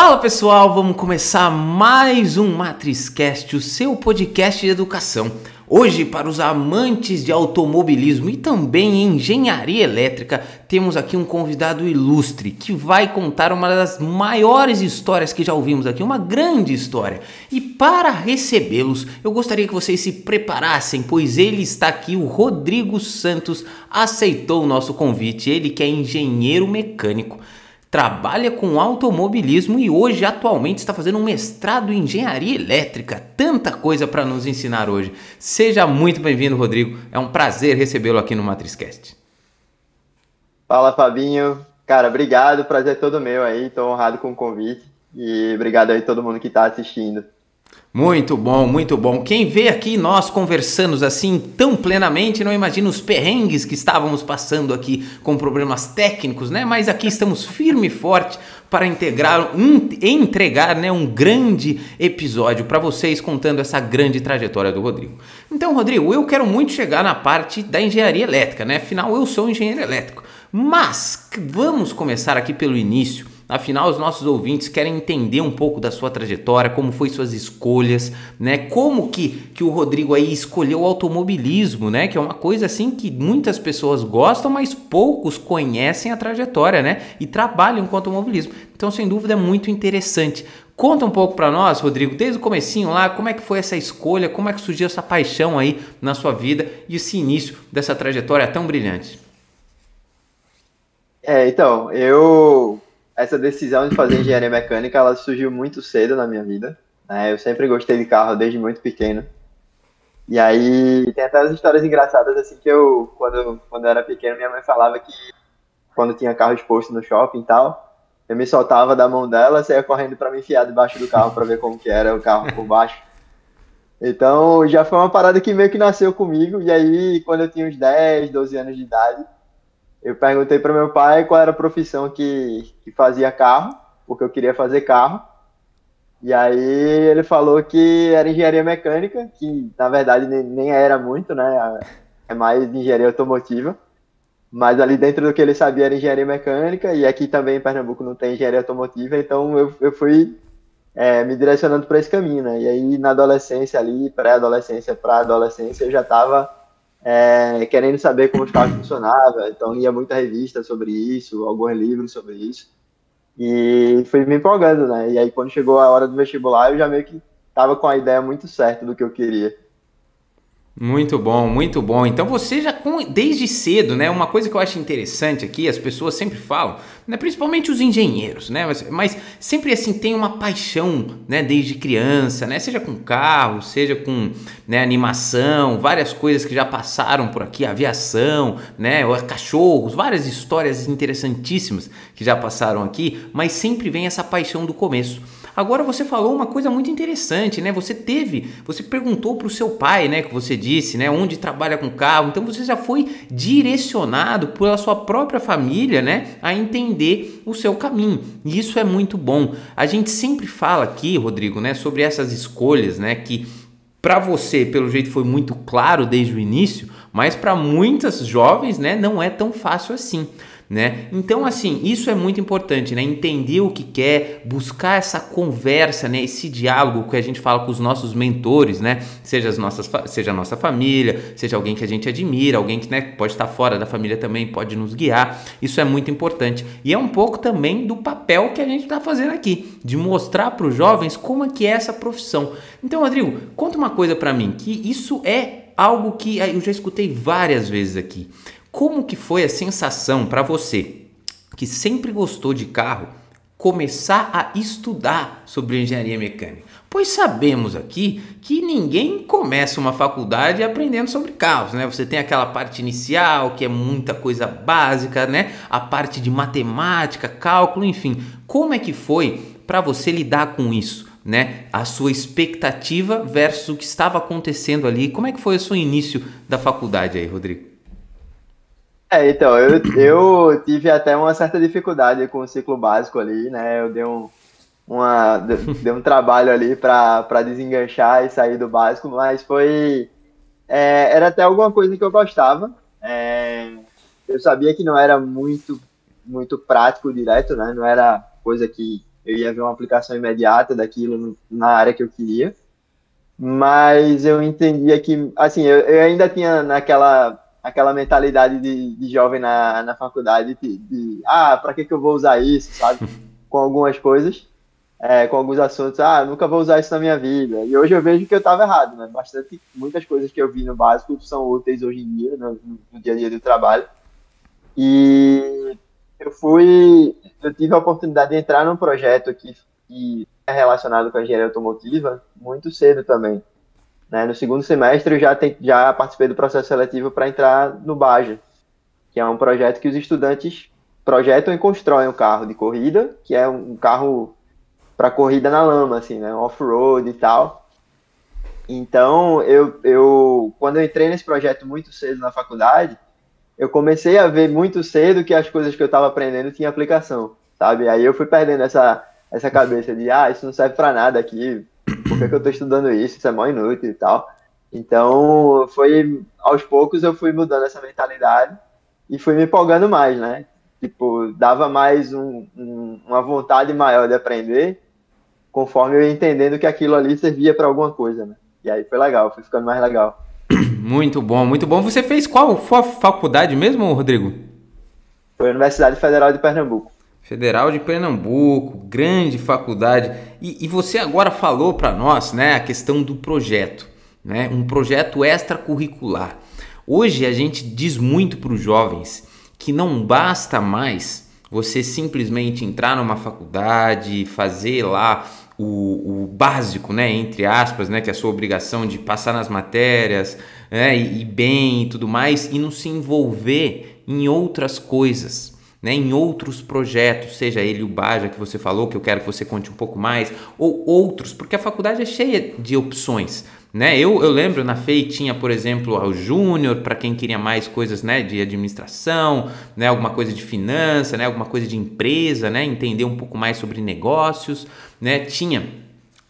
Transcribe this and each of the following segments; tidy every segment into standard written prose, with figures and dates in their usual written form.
Fala pessoal, vamos começar mais um MatrizCast, o seu podcast de educação. Hoje, para os amantes de automobilismo e também engenharia elétrica, temos aqui um convidado ilustre que vai contar uma das maiores histórias que já ouvimos aqui, uma grande história. E para recebê-los, eu gostaria que vocês se preparassem, pois ele está aqui, o Rodrigo Santos, aceitou o nosso convite, ele que é engenheiro mecânico. Trabalha com automobilismo e hoje, atualmente, está fazendo um mestrado em engenharia elétrica. Tanta coisa para nos ensinar hoje. Seja muito bem-vindo, Rodrigo. É um prazer recebê-lo aqui no MatrizCast. Fala, Fabinho. Cara, obrigado. Prazer é todo meu aí. Estou honrado com o convite. E obrigado aí a todo mundo que está assistindo. Muito bom, muito bom. Quem vê aqui nós conversando assim tão plenamente, não imagina os perrengues que estávamos passando aqui com problemas técnicos, né? Mas aqui estamos firme e forte para entregar um grande episódio para vocês contando essa grande trajetória do Rodrigo. Então, Rodrigo, eu quero muito chegar na parte da engenharia elétrica, né? Afinal, eu sou engenheiro elétrico. Mas vamos começar aqui pelo início. Afinal, os nossos ouvintes querem entender um pouco da sua trajetória, como foi suas escolhas, né? Como que o Rodrigo aí escolheu o automobilismo, né? Que é uma coisa assim que muitas pessoas gostam, mas poucos conhecem a trajetória, né? E trabalham com automobilismo. Então, sem dúvida, é muito interessante. Conta um pouco para nós, Rodrigo, desde o comecinho lá, como é que foi essa escolha, como é que surgiu essa paixão aí na sua vida e esse início dessa trajetória tão brilhante. Então, essa decisão de fazer engenharia mecânica, ela surgiu muito cedo na minha vida, né? Eu sempre gostei de carro desde muito pequeno. E aí, tem até as histórias engraçadas, assim, que quando eu era pequeno, minha mãe falava que quando tinha carro exposto no shopping e tal, eu me soltava da mão dela, saía correndo para me enfiar debaixo do carro para ver como que era o carro por baixo. Então, já foi uma parada que meio que nasceu comigo. E aí, quando eu tinha uns 10, 12 anos de idade, eu perguntei para meu pai qual era a profissão que fazia carro, porque eu queria fazer carro. E aí ele falou que era engenharia mecânica, que na verdade nem era muito, né? É mais engenharia automotiva. Mas ali dentro do que ele sabia era engenharia mecânica, e aqui também em Pernambuco não tem engenharia automotiva, então eu fui me direcionando para esse caminho, né? E aí na adolescência ali, pré-adolescência para adolescência, eu já estava querendo saber como os carros funcionavam, então ia muita revista sobre isso, alguns livros sobre isso, e fui me empolgando, né? E aí quando chegou a hora do vestibular, eu já meio que estava com a ideia muito certa do que eu queria. Muito bom, muito bom. Então você já desde cedo, né? Uma coisa que eu acho interessante aqui, as pessoas sempre falam, né? Principalmente os engenheiros, né? Mas sempre assim tem uma paixão, né? Desde criança, né? Seja com carro, seja com, né, animação, várias coisas que já passaram por aqui, aviação, né? Cachorros, várias histórias interessantíssimas que já passaram aqui, mas sempre vem essa paixão do começo. Agora você falou uma coisa muito interessante, né? Você perguntou para o seu pai, né? Que você disse, né? Onde trabalha com carro. Então você já foi direcionado pela sua própria família, né? A entender o seu caminho. E isso é muito bom. A gente sempre fala aqui, Rodrigo, né? Sobre essas escolhas, né? Que para você, pelo jeito, foi muito claro desde o início, mas para muitas jovens, né? Não é tão fácil assim. Né? Então, assim, isso é muito importante, né? Entender o que quer, buscar essa conversa, né? Esse diálogo que a gente fala com os nossos mentores, né? Seja a nossa família, seja alguém que a gente admira, alguém que, né, pode estar fora da família também, pode nos guiar. Isso é muito importante. E é um pouco também do papel que a gente está fazendo aqui, de mostrar para os jovens como é que é essa profissão. Então, Rodrigo, conta uma coisa para mim, que isso é algo que eu já escutei várias vezes aqui. Como que foi a sensação para você, que sempre gostou de carro, começar a estudar sobre engenharia mecânica? Pois sabemos aqui que ninguém começa uma faculdade aprendendo sobre carros, né? Você tem aquela parte inicial, que é muita coisa básica, né? A parte de matemática, cálculo, enfim. Como é que foi para você lidar com isso, né? A sua expectativa versus o que estava acontecendo ali. Como é que foi o seu início da faculdade aí, Rodrigo? Então, eu tive até uma certa dificuldade com o ciclo básico ali, né? Eu dei um trabalho ali para desenganchar e sair do básico, mas era até alguma coisa que eu gostava. Eu sabia que não era muito prático direto, né? Não era coisa que eu ia ver uma aplicação imediata daquilo na área que eu queria, mas eu entendia que, assim, eu ainda tinha aquela mentalidade de jovem na faculdade, para que eu vou usar isso, sabe? Com algumas coisas, com alguns assuntos, nunca vou usar isso na minha vida. E hoje eu vejo que eu estava errado, né? Muitas coisas que eu vi no básico são úteis hoje em dia, no dia a dia do trabalho. E eu tive a oportunidade de entrar num projeto que é relacionado com a engenharia automotiva muito cedo também, né? No segundo semestre eu já participei do processo seletivo para entrar no Baja, que é um projeto que os estudantes projetam e constroem um carro de corrida, que é um carro para corrida na lama, assim, né? Off-road e tal. Então, quando eu entrei nesse projeto muito cedo na faculdade, eu comecei a ver muito cedo que as coisas que eu estava aprendendo tinham aplicação, sabe? Aí eu fui perdendo essa cabeça de, isso não serve para nada aqui, por que eu estou estudando isso? Isso é mó inútil e tal. Então, aos poucos eu fui mudando essa mentalidade e fui me empolgando mais, né? Tipo, dava mais uma vontade maior de aprender, conforme eu ia entendendo que aquilo ali servia para alguma coisa, né? E aí foi legal, foi ficando mais legal. Muito bom, muito bom. Você fez qual faculdade mesmo, Rodrigo? Foi a Universidade Federal de Pernambuco. Federal de Pernambuco, grande faculdade. E você agora falou para nós, né, a questão do projeto, né, um projeto extracurricular. Hoje a gente diz muito para os jovens que não basta mais você simplesmente entrar numa faculdade, fazer lá o básico, né, entre aspas, né, que é a sua obrigação de passar nas matérias, né, e bem e tudo mais, e não se envolver em outras coisas, né, em outros projetos, seja ele o Baja que você falou, que eu quero que você conte um pouco mais, ou outros, porque a faculdade é cheia de opções, né? Eu lembro na FEI tinha, por exemplo, o Júnior, para quem queria mais coisas, né, de administração, né, alguma coisa de finança, né, alguma coisa de empresa, né, entender um pouco mais sobre negócios, né? Tinha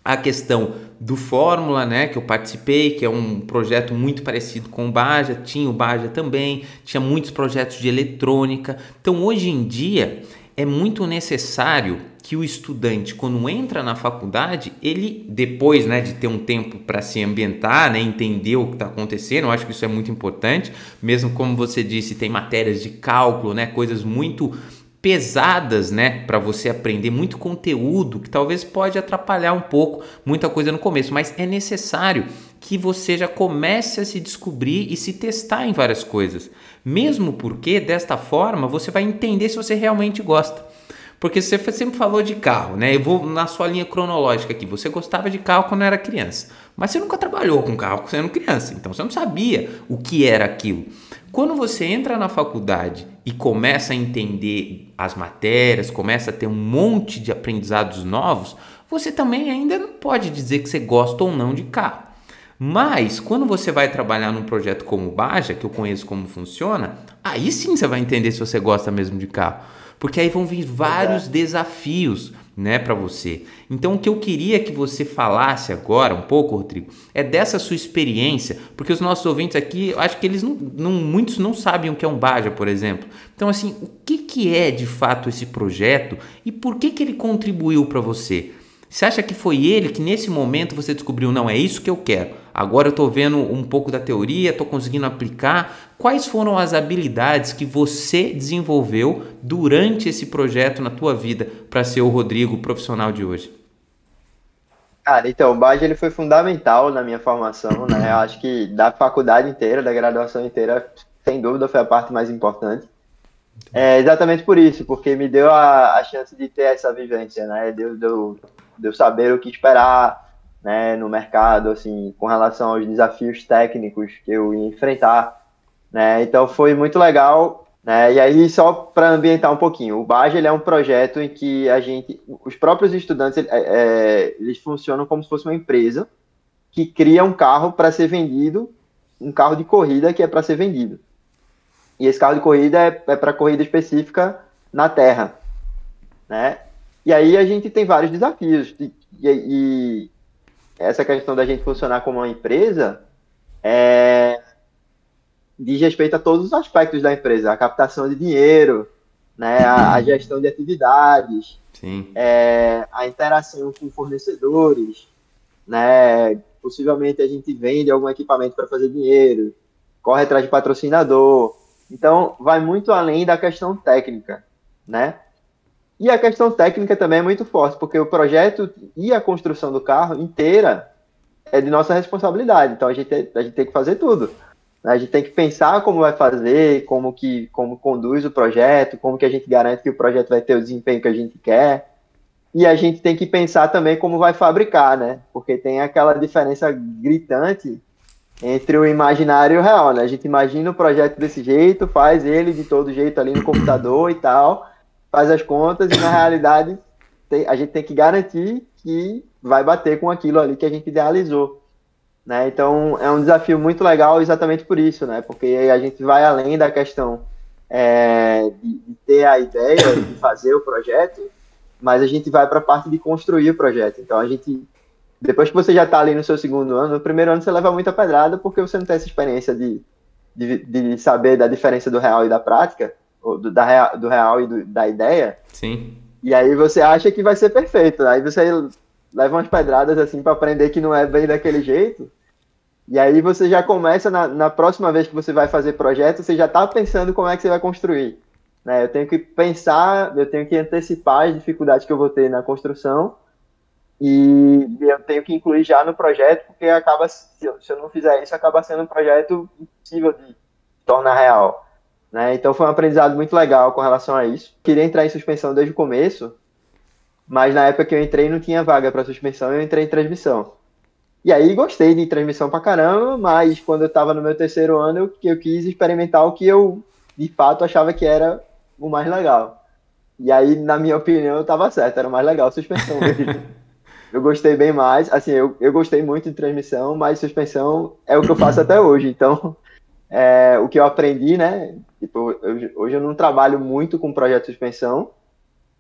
a questão do Fórmula, né, que eu participei, que é um projeto muito parecido com o Baja, tinha o Baja também, tinha muitos projetos de eletrônica. Então, hoje em dia, é muito necessário que o estudante, quando entra na faculdade, ele, depois, né, de ter um tempo para se ambientar, né, entender o que está acontecendo, eu acho que isso é muito importante, mesmo como você disse, tem matérias de cálculo, né, coisas muito pesadas, né, para você aprender, muito conteúdo que talvez pode atrapalhar um pouco, muita coisa no começo, mas é necessário que você já comece a se descobrir e se testar em várias coisas, mesmo porque desta forma você vai entender se você realmente gosta. Porque você sempre falou de carro, né? Eu vou na sua linha cronológica aqui. Você gostava de carro quando era criança, mas você nunca trabalhou com carro quando era criança, então você não sabia o que era aquilo. Quando você entra na faculdade e começa a entender as matérias, começa a ter um monte de aprendizados novos, você também ainda não pode dizer que você gosta ou não de carro. Mas quando você vai trabalhar num projeto como o Baja, que eu conheço como funciona, aí sim você vai entender se você gosta mesmo de carro. Porque aí vão vir vários desafios, né, para você. Então o que eu queria que você falasse agora um pouco, Rodrigo, é dessa sua experiência, porque os nossos ouvintes aqui, eu acho que eles muitos não sabem o que é um Baja, por exemplo. Então assim, o que é de fato esse projeto e por que ele contribuiu para você? Você acha que foi ele que nesse momento você descobriu, não, é isso que eu quero, agora eu estou vendo um pouco da teoria, estou conseguindo aplicar? Quais foram as habilidades que você desenvolveu durante esse projeto na tua vida para ser o Rodrigo profissional de hoje? Cara, então, o Baja ele foi fundamental na minha formação, né? Eu acho que da faculdade inteira, da graduação inteira, sem dúvida foi a parte mais importante. É exatamente por isso, porque me deu a chance de ter essa vivência, né? De eu saber o que esperar, né, no mercado, assim, com relação aos desafios técnicos que eu ia enfrentar, né? Então foi muito legal, né? E aí só para ambientar um pouquinho, o Baja ele é um projeto em que os próprios estudantes, eles funcionam como se fosse uma empresa que cria um carro para ser vendido, um carro de corrida que é para ser vendido. E esse carro de corrida é para corrida específica na Terra, né? E aí a gente tem vários desafios. E essa questão da gente funcionar como uma empresa diz respeito a todos os aspectos da empresa. A captação de dinheiro, né? A gestão de atividades, Sim. A interação com fornecedores, né? Possivelmente a gente vende algum equipamento para fazer dinheiro, corre atrás de patrocinador. Então, vai muito além da questão técnica, né? E a questão técnica também é muito forte, porque o projeto e a construção do carro inteira é de nossa responsabilidade. Então, a gente tem que fazer tudo. A gente tem que pensar como vai fazer, como conduz o projeto, como que a gente garante que o projeto vai ter o desempenho que a gente quer. E a gente tem que pensar também como vai fabricar, né? Porque tem aquela diferença gritante entre o imaginário e o real, né? A gente imagina o projeto desse jeito, faz ele de todo jeito ali no computador e tal, faz as contas e na realidade a gente tem que garantir que vai bater com aquilo ali que a gente idealizou, né? Então é um desafio muito legal exatamente por isso, né? Porque a gente vai além da questão de ter a ideia de fazer o projeto, mas a gente vai para a parte de construir o projeto. Então depois que você já está ali no seu segundo ano, no primeiro ano você leva muita pedrada porque você não tem essa experiência de saber da diferença do real e da prática, ou do real e da ideia. Sim. E aí você acha que vai ser perfeito. Aí você leva umas pedradas assim para aprender que não é bem daquele jeito. E aí você já começa, na próxima vez que você vai fazer projeto, você já está pensando como é que você vai construir. Né? Eu tenho que pensar, eu tenho que antecipar as dificuldades que eu vou ter na construção e eu tenho que incluir já no projeto, porque se eu não fizer isso, acaba sendo um projeto impossível de tornar real. Né? Então foi um aprendizado muito legal com relação a isso. Queria entrar em suspensão desde o começo, mas na época que eu entrei não tinha vaga para suspensão, eu entrei em transmissão. E aí gostei de transmissão pra caramba, mas quando eu estava no meu terceiro ano, eu quis experimentar o que eu, de fato, achava que era o mais legal. E aí, na minha opinião, eu estava certo, era o mais legal, suspensão mesmo. Eu gostei bem mais, assim, eu gostei muito de transmissão, mas suspensão é o que eu faço até hoje. Então, o que eu aprendi, né? Tipo, hoje eu não trabalho muito com projeto de suspensão,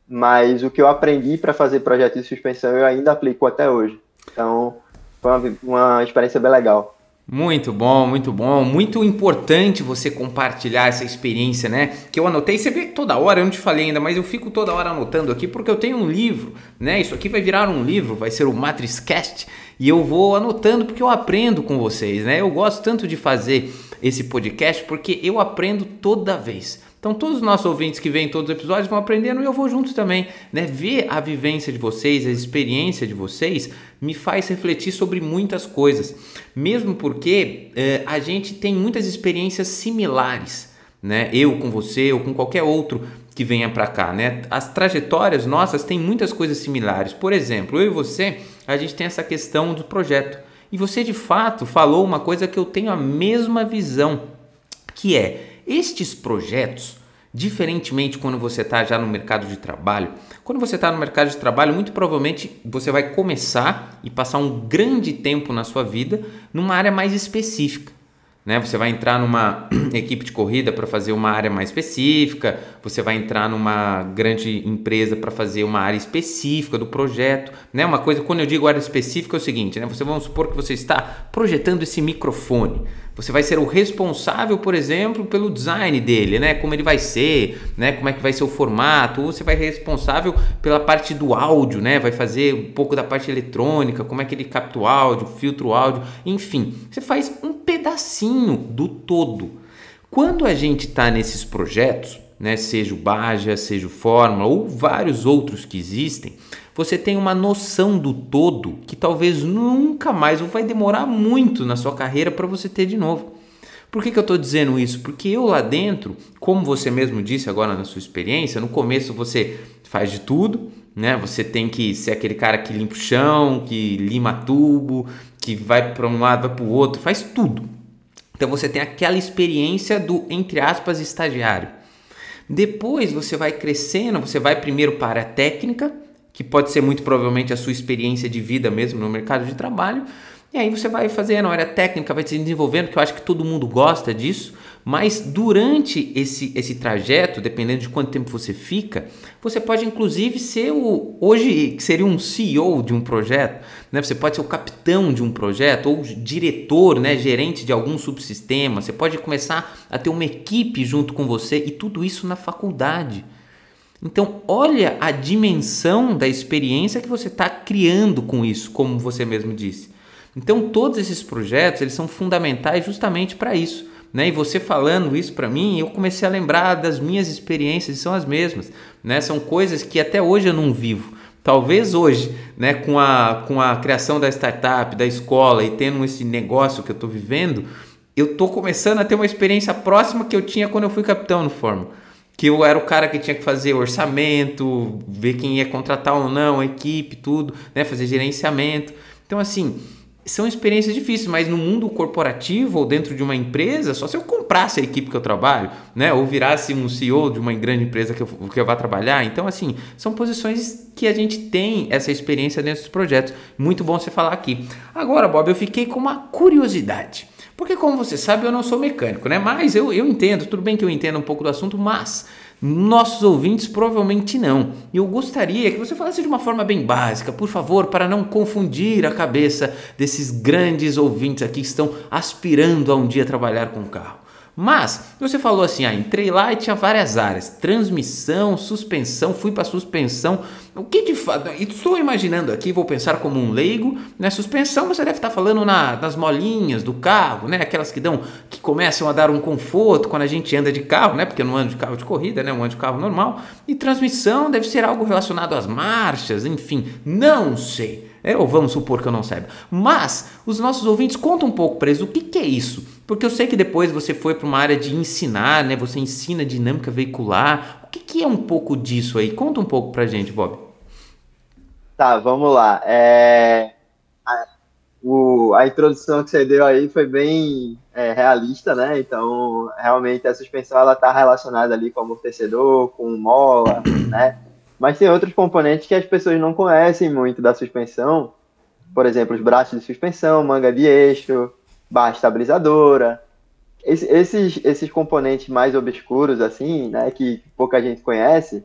mas o que eu aprendi para fazer projeto de suspensão eu ainda aplico até hoje. Então, foi uma experiência bem legal. Muito bom, muito bom. Muito importante você compartilhar essa experiência, né? Que eu anotei, você vê toda hora, eu não te falei ainda, mas eu fico toda hora anotando aqui porque eu tenho um livro, né? Isso aqui vai virar um livro, vai ser o MatrizCast, e eu vou anotando porque eu aprendo com vocês, né? Eu gosto tanto de fazer esse podcast porque eu aprendo toda vez. Então todos os nossos ouvintes que vêm todos os episódios vão aprendendo e eu vou junto também, né? Ver a vivência de vocês, a experiência de vocês me faz refletir sobre muitas coisas, mesmo porque a gente tem muitas experiências similares, né? Eu com você ou com qualquer outro que venha para cá, né? As trajetórias nossas têm muitas coisas similares. Por exemplo, eu e você, a gente tem essa questão do projeto. E você de fato falou uma coisa que eu tenho a mesma visão, que é estes projetos, diferentemente quando você está já no mercado de trabalho, quando você está no mercado de trabalho, muito provavelmente você vai começar e passar um grande tempo na sua vida numa área mais específica. Né? Você vai entrar numa equipe de corrida para fazer uma área mais específica, você vai entrar numa grande empresa para fazer uma área específica do projeto. Né? Uma coisa, quando eu digo área específica, é o seguinte, né? Vamos supor que você está projetando esse microfone. Você vai ser o responsável, por exemplo, pelo design dele, né? Como ele vai ser, né? Como é que vai ser o formato. Ou você vai ser responsável pela parte do áudio, né? Vai fazer um pouco da parte eletrônica, como é que ele capta o áudio, filtra o áudio, enfim. Você faz um pedacinho do todo. Quando a gente está nesses projetos, né? Seja o Baja, seja o Fórmula ou vários outros que existem, você tem uma noção do todo que talvez nunca mais, ou vai demorar muito na sua carreira para você ter de novo. Por que eu estou dizendo isso? Porque eu lá dentro, como você mesmo disse agora na sua experiência, no começo você faz de tudo, né? Você tem que ser aquele cara que limpa o chão, que lima tubo, que vai para um lado, vai para o outro, faz tudo. Então você tem aquela experiência do, entre aspas, estagiário. Depois você vai crescendo, você vai primeiro para a área técnica, que pode ser muito provavelmente a sua experiência de vida mesmo no mercado de trabalho, e aí você vai fazendo a área técnica, vai se desenvolvendo, que eu acho que todo mundo gosta disso, mas durante esse trajeto, dependendo de quanto tempo você fica, você pode inclusive ser hoje seria um CEO de um projeto, né? Você pode ser o capitão de um projeto, ou diretor, né? Gerente de algum subsistema, você pode começar a ter uma equipe junto com você, e tudo isso na faculdade. Então, olha a dimensão da experiência que você está criando com isso, como você mesmo disse. Então, todos esses projetos, eles são fundamentais justamente para isso, né? E você falando isso para mim, eu comecei a lembrar das minhas experiências, e são as mesmas, né? São coisas que até hoje eu não vivo. Talvez hoje, né, com a criação da startup, da escola e tendo esse negócio que eu estou vivendo, eu estou começando a ter uma experiência próxima que eu tinha quando eu fui capitão no Fórmula. Que eu era o cara que tinha que fazer orçamento, ver quem ia contratar ou não, a equipe, tudo, né? Fazer gerenciamento. Então, assim, são experiências difíceis, mas no mundo corporativo ou dentro de uma empresa, só se eu comprasse a equipe que eu trabalho, né? Ou virasse um CEO de uma grande empresa que eu vá trabalhar. Então, assim, são posições que a gente tem essa experiência dentro dos projetos. Muito bom você falar aqui. Agora, Bob, eu fiquei com uma curiosidade. Porque, como você sabe, eu não sou mecânico, né? Mas eu entendo, tudo bem que eu entendo um pouco do assunto, mas nossos ouvintes provavelmente não. E eu gostaria que você falasse de uma forma bem básica, por favor, para não confundir a cabeça desses grandes ouvintes aqui que estão aspirando a um dia trabalhar com carro. Mas você falou assim, entrei lá e tinha várias áreas, transmissão, suspensão, fui para suspensão. O que de fato, estou imaginando aqui, vou pensar como um leigo, né? Suspensão você deve estar falando nas molinhas do carro, né? Aquelas que começam a dar um conforto quando a gente anda de carro, né? Porque eu não ando de carro de corrida, né? Eu ando de carro normal. E transmissão deve ser algo relacionado às marchas, enfim, não sei. Ou vamos supor que eu não saiba. Mas os nossos ouvintes contam um pouco para eles o que é isso. Porque eu sei que depois você foi para uma área de ensinar, né? Você ensina dinâmica veicular. O que é um pouco disso aí? Conta um pouco pra gente, Bob. Tá, vamos lá. A introdução que você deu aí foi bem realista, né? Então, realmente, a suspensão ela está relacionada ali com amortecedor, com mola, né? Mas tem outros componentes que as pessoas não conhecem muito da suspensão. Por exemplo, os braços de suspensão, manga de eixo, barra estabilizadora. Esses componentes mais obscuros, assim, né? Que pouca gente conhece,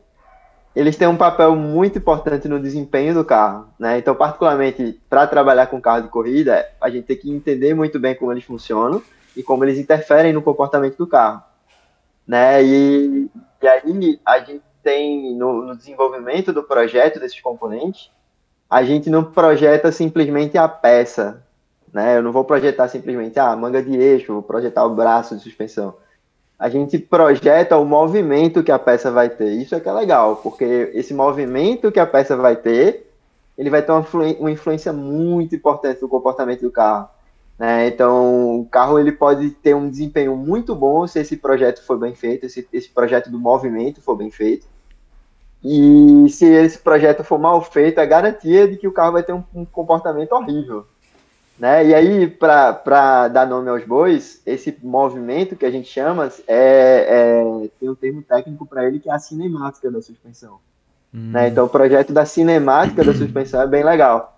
eles têm um papel muito importante no desempenho do carro, né? Então, particularmente, para trabalhar com carro de corrida, a gente tem que entender muito bem como eles funcionam e como eles interferem no comportamento do carro, né? E aí, a gente tem, no desenvolvimento do projeto desses componentes, a gente não projeta simplesmente a peça, né? Eu não vou projetar simplesmente a manga de eixo, vou projetar o braço de suspensão. A gente projeta o movimento que a peça vai ter. Isso é que é legal, porque esse movimento que a peça vai ter, ele vai ter uma influência muito importante no comportamento do carro, né? Então, o carro ele pode ter um desempenho muito bom se esse projeto for bem feito, se esse projeto do movimento for bem feito. E se esse projeto for mal feito, é garantia de que o carro vai ter um comportamento horrível, né? E aí, para dar nome aos bois, esse movimento que a gente chama tem um termo técnico para ele que é a cinemática da suspensão. Né? Então, o projeto da cinemática da suspensão é bem legal.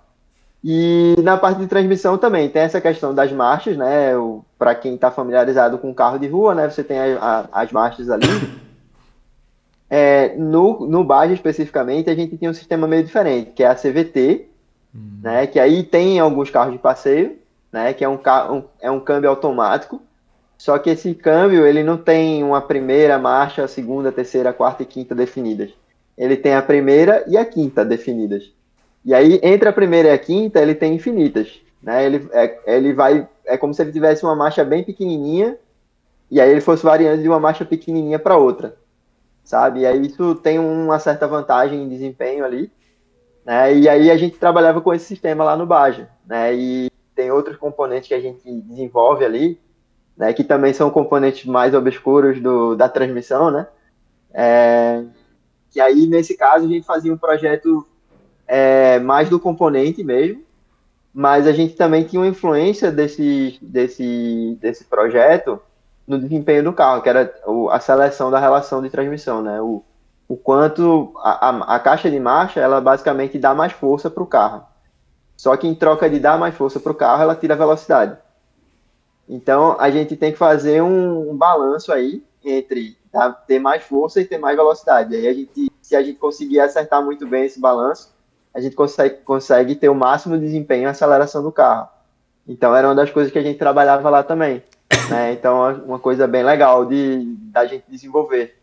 E na parte de transmissão também tem essa questão das marchas, né? Para quem está familiarizado com carro de rua, né? Você tem as marchas ali. No Baja especificamente, a gente tem um sistema meio diferente, que é a CVT, né, que aí tem alguns carros de passeio, né, que é um câmbio automático, só que esse câmbio ele não tem uma primeira marcha, a segunda, a terceira, a quarta e quinta definidas. Ele tem a primeira e a quinta definidas. E aí, entre a primeira e a quinta, ele tem infinitas. Né, é como se ele tivesse uma marcha bem pequenininha, e aí ele fosse variando de uma marcha pequenininha para outra, sabe? E aí isso tem uma certa vantagem em desempenho ali, né? E aí a gente trabalhava com esse sistema lá no Baja, né? E tem outros componentes que a gente desenvolve ali, né? Que também são componentes mais obscuros da transmissão, né? Que aí, nesse caso, a gente fazia um projeto mais do componente mesmo, mas a gente também tinha uma influência desse projeto no desempenho do carro, que era a seleção da relação de transmissão, né? O quanto a caixa de marcha, ela basicamente dá mais força para o carro. Só que em troca de dar mais força para o carro, ela tira velocidade. Então, a gente tem que fazer um balanço aí entre ter mais força e ter mais velocidade. Aí se a gente conseguir acertar muito bem esse balanço, a gente consegue ter o máximo desempenho e aceleração do carro. Então, era uma das coisas que a gente trabalhava lá também, né? Então, é uma coisa bem legal da gente desenvolver.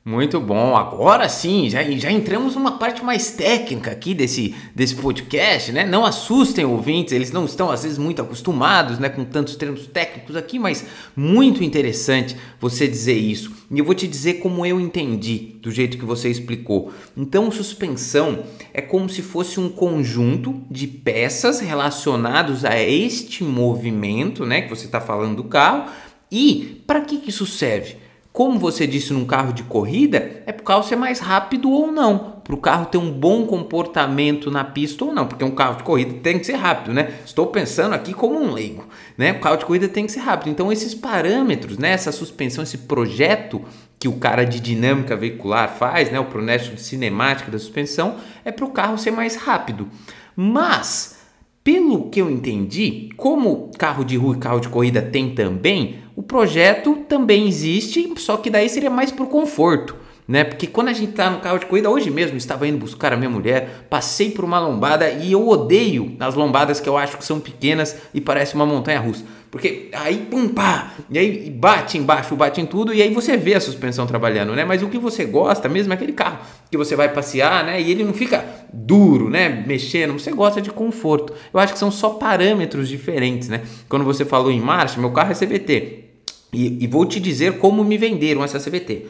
Muito bom, agora sim, já entramos numa parte mais técnica aqui desse podcast, né? Não assustem ouvintes, eles não estão às vezes muito acostumados, né, com tantos termos técnicos aqui, mas muito interessante você dizer isso. E eu vou te dizer como eu entendi, do jeito que você explicou. Então, suspensão é como se fosse um conjunto de peças relacionados a este movimento, né, que você está falando do carro. E para que isso serve? Como você disse num carro de corrida, é para o carro ser mais rápido ou não, para o carro ter um bom comportamento na pista ou não, porque um carro de corrida tem que ser rápido, né? Estou pensando aqui como um leigo, né? O carro de corrida tem que ser rápido. Então esses parâmetros, né? Essa suspensão, esse projeto que o cara de dinâmica veicular faz, né? O projeto de cinemática da suspensão, é para o carro ser mais rápido. Mas pelo que eu entendi, como carro de rua e carro de corrida tem também, o projeto também existe, só que daí seria mais por conforto, né? Porque quando a gente tá no carro de corrida, hoje mesmo estava indo buscar a minha mulher, passei por uma lombada e eu odeio as lombadas que eu acho que são pequenas e parece uma montanha-russa. Porque aí, pum, pá, e aí bate embaixo, bate em tudo, e aí você vê a suspensão trabalhando, né? Mas o que você gosta mesmo é aquele carro que você vai passear, né? E ele não fica duro, né? Mexendo, você gosta de conforto. Eu acho que são só parâmetros diferentes, né? Quando você falou em marcha, meu carro é CVT. E vou te dizer como me venderam essa CVT.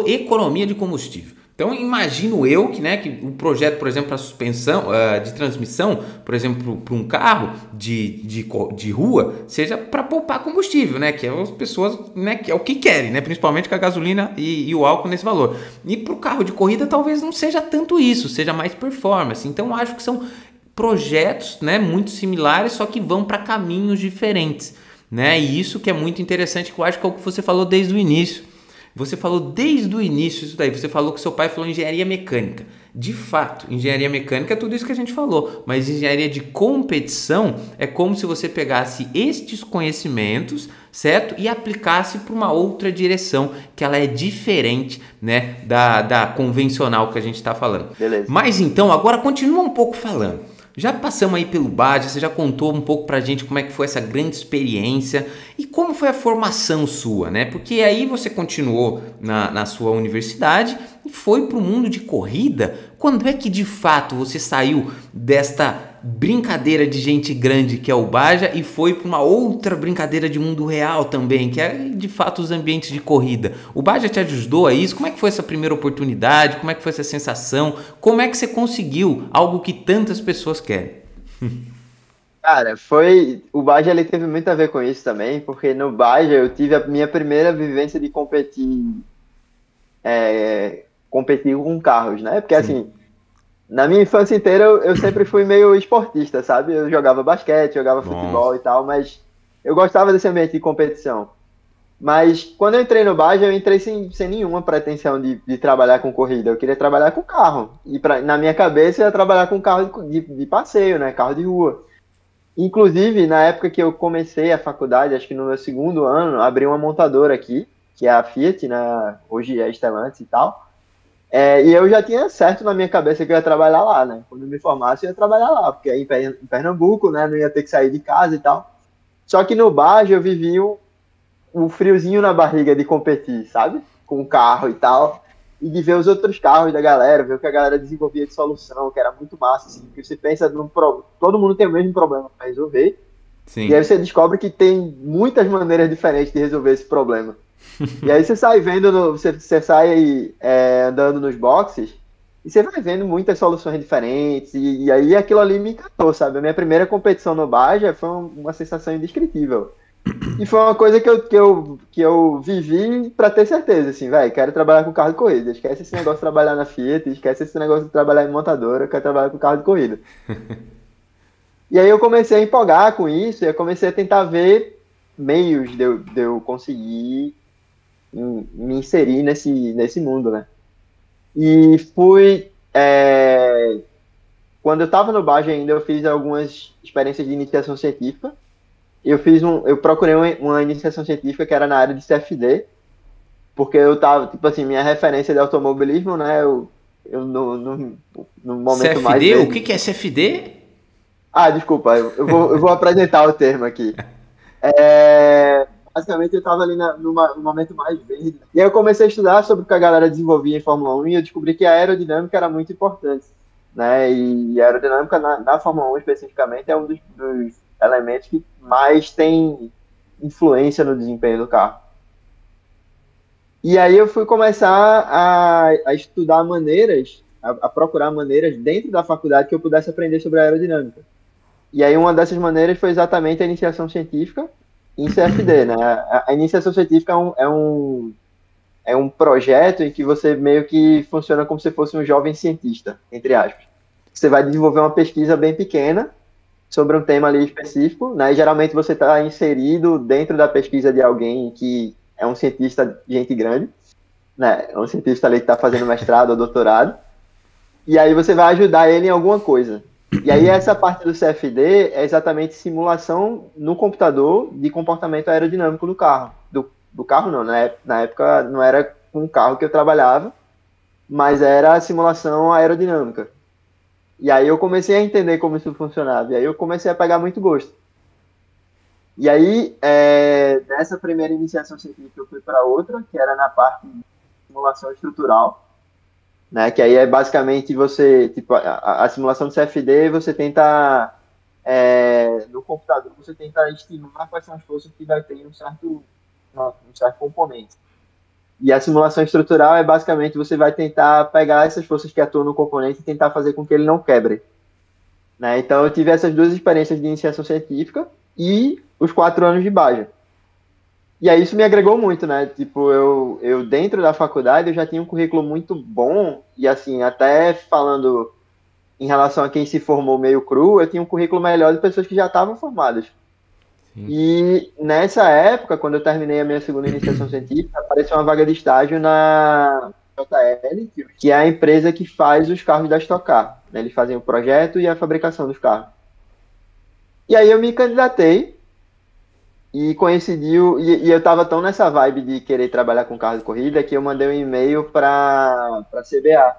Economia de combustível. Então imagino eu que, né, que o projeto, por exemplo, a suspensão de transmissão, por exemplo, para um carro de rua, seja para poupar combustível, né, que as pessoas, né, que é o que querem, né, principalmente com a gasolina e o álcool nesse valor. E para o carro de corrida talvez não seja tanto isso, seja mais performance. Então acho que são projetos, né, muito similares, só que vão para caminhos diferentes, né, e isso que é muito interessante, que eu acho que é o que você falou desde o início. Você falou desde o início isso daí, você falou que seu pai falou engenharia mecânica. De fato, engenharia mecânica é tudo isso que a gente falou, mas engenharia de competição é como se você pegasse estes conhecimentos, certo? E aplicasse para uma outra direção, que ela é diferente, né, da convencional que a gente está falando. Beleza. Mas então, agora continua um pouco falando. Já passamos aí pelo Baja, você já contou um pouco pra gente como é que foi essa grande experiência e como foi a formação sua, né? Porque aí você continuou na sua universidade e foi pro mundo de corrida. Quando é que de fato você saiu desta brincadeira de gente grande que é o Baja e foi para uma outra brincadeira de mundo real também, que é de fato os ambientes de corrida? O Baja te ajudou a isso? Como é que foi essa primeira oportunidade? Como é que foi essa sensação? Como é que você conseguiu algo que tantas pessoas querem? Cara, o Baja ele teve muito a ver com isso também, porque no Baja eu tive a minha primeira vivência de competir com carros, né? Porque assim, na minha infância inteira eu sempre fui meio esportista, sabe? Eu jogava basquete, jogava futebol e tal, mas eu gostava desse ambiente de competição. Mas quando eu entrei no Baja, eu entrei sem nenhuma pretensão de trabalhar com corrida. Eu queria trabalhar com carro. E na minha cabeça eu ia trabalhar com carro de passeio, né? Carro de rua. Inclusive, na época que eu comecei a faculdade, acho que no meu segundo ano, abri uma montadora aqui, que é a Fiat, né? Hoje é Stellantis e tal. E eu já tinha certo na minha cabeça que eu ia trabalhar lá, né? Quando eu me formasse, eu ia trabalhar lá, porque é em Pernambuco, né? Não ia ter que sair de casa e tal. Só que no Baja eu vivi o friozinho na barriga de competir, sabe? Com o carro e tal. E de ver os outros carros da galera, ver o que a galera desenvolvia de solução, que era muito massa, assim. Porque você pensa todo mundo tem o mesmo problema para resolver. Sim. E aí você descobre que tem muitas maneiras diferentes de resolver esse problema. E aí você sai vendo, você sai andando nos boxes e você vai vendo muitas soluções diferentes. E aí aquilo ali me encantou, sabe? A minha primeira competição no Baja foi uma sensação indescritível. E foi uma coisa que eu vivi pra ter certeza, assim, velho, quero trabalhar com carro de corrida. Esquece esse negócio de trabalhar na Fiat, esquece esse negócio de trabalhar em montadora, eu quero trabalhar com carro de corrida. E aí eu comecei a empolgar com isso, e eu comecei a tentar ver meios de eu conseguir me inserir nesse mundo, né? E quando eu tava no Baja ainda, eu fiz algumas experiências de iniciação científica. Eu procurei uma iniciação científica que era na área de CFD, porque eu tava, tipo assim, minha referência de automobilismo, né, eu no momento CFD? mais... CFD? O que é CFD? Ah, desculpa, eu vou apresentar o termo aqui. basicamente eu estava ali no momento mais verde. E aí eu comecei a estudar sobre o que a galera desenvolvia em Fórmula 1 e eu descobri que a aerodinâmica era muito importante, né? E a aerodinâmica na Fórmula 1 especificamente é um dos elementos que mais tem influência no desempenho do carro. E aí eu fui começar a estudar maneiras, a procurar maneiras dentro da faculdade que eu pudesse aprender sobre a aerodinâmica. E aí uma dessas maneiras foi exatamente a iniciação científica em CFD, né? A iniciação científica é um projeto em que você meio que funciona como se fosse um jovem cientista, entre aspas. Você vai desenvolver uma pesquisa bem pequena sobre um tema ali específico, né? E geralmente você está inserido dentro da pesquisa de alguém que é um cientista de gente grande, né? É um cientista ali que está fazendo mestrado ou doutorado. E aí você vai ajudar ele em alguma coisa. E aí essa parte do CFD é exatamente simulação no computador de comportamento aerodinâmico do carro. Do carro não, né? Na época não era com o carro que eu trabalhava, mas era a simulação aerodinâmica. E aí eu comecei a entender como isso funcionava, e aí eu comecei a pegar muito gosto. E aí, nessa primeira iniciação científica, eu fui para outra, que era na parte de simulação estrutural, né? Que aí é basicamente você, tipo, a simulação do CFD, você tenta, no computador, você tenta estimar quais são as forças que vai ter um certo componente. E a simulação estrutural é basicamente você vai tentar pegar essas forças que atuam no componente e tentar fazer com que ele não quebre, né? Então eu tive essas duas experiências de iniciação científica e os 4 anos de Baja. E aí isso me agregou muito, né? Tipo, eu dentro da faculdade eu já tinha um currículo muito bom e assim, até falando em relação a quem se formou meio cru, eu tinha um currículo melhor de pessoas que já estavam formadas. E nessa época, quando eu terminei a minha segunda iniciação científica, apareceu uma vaga de estágio na JL, que é a empresa que faz os carros da Stock Car, né? Eles fazem o projeto e a fabricação dos carros. E aí eu me candidatei e coincidiu, e eu estava tão nessa vibe de querer trabalhar com carro de corrida que eu mandei um e-mail para a CBA.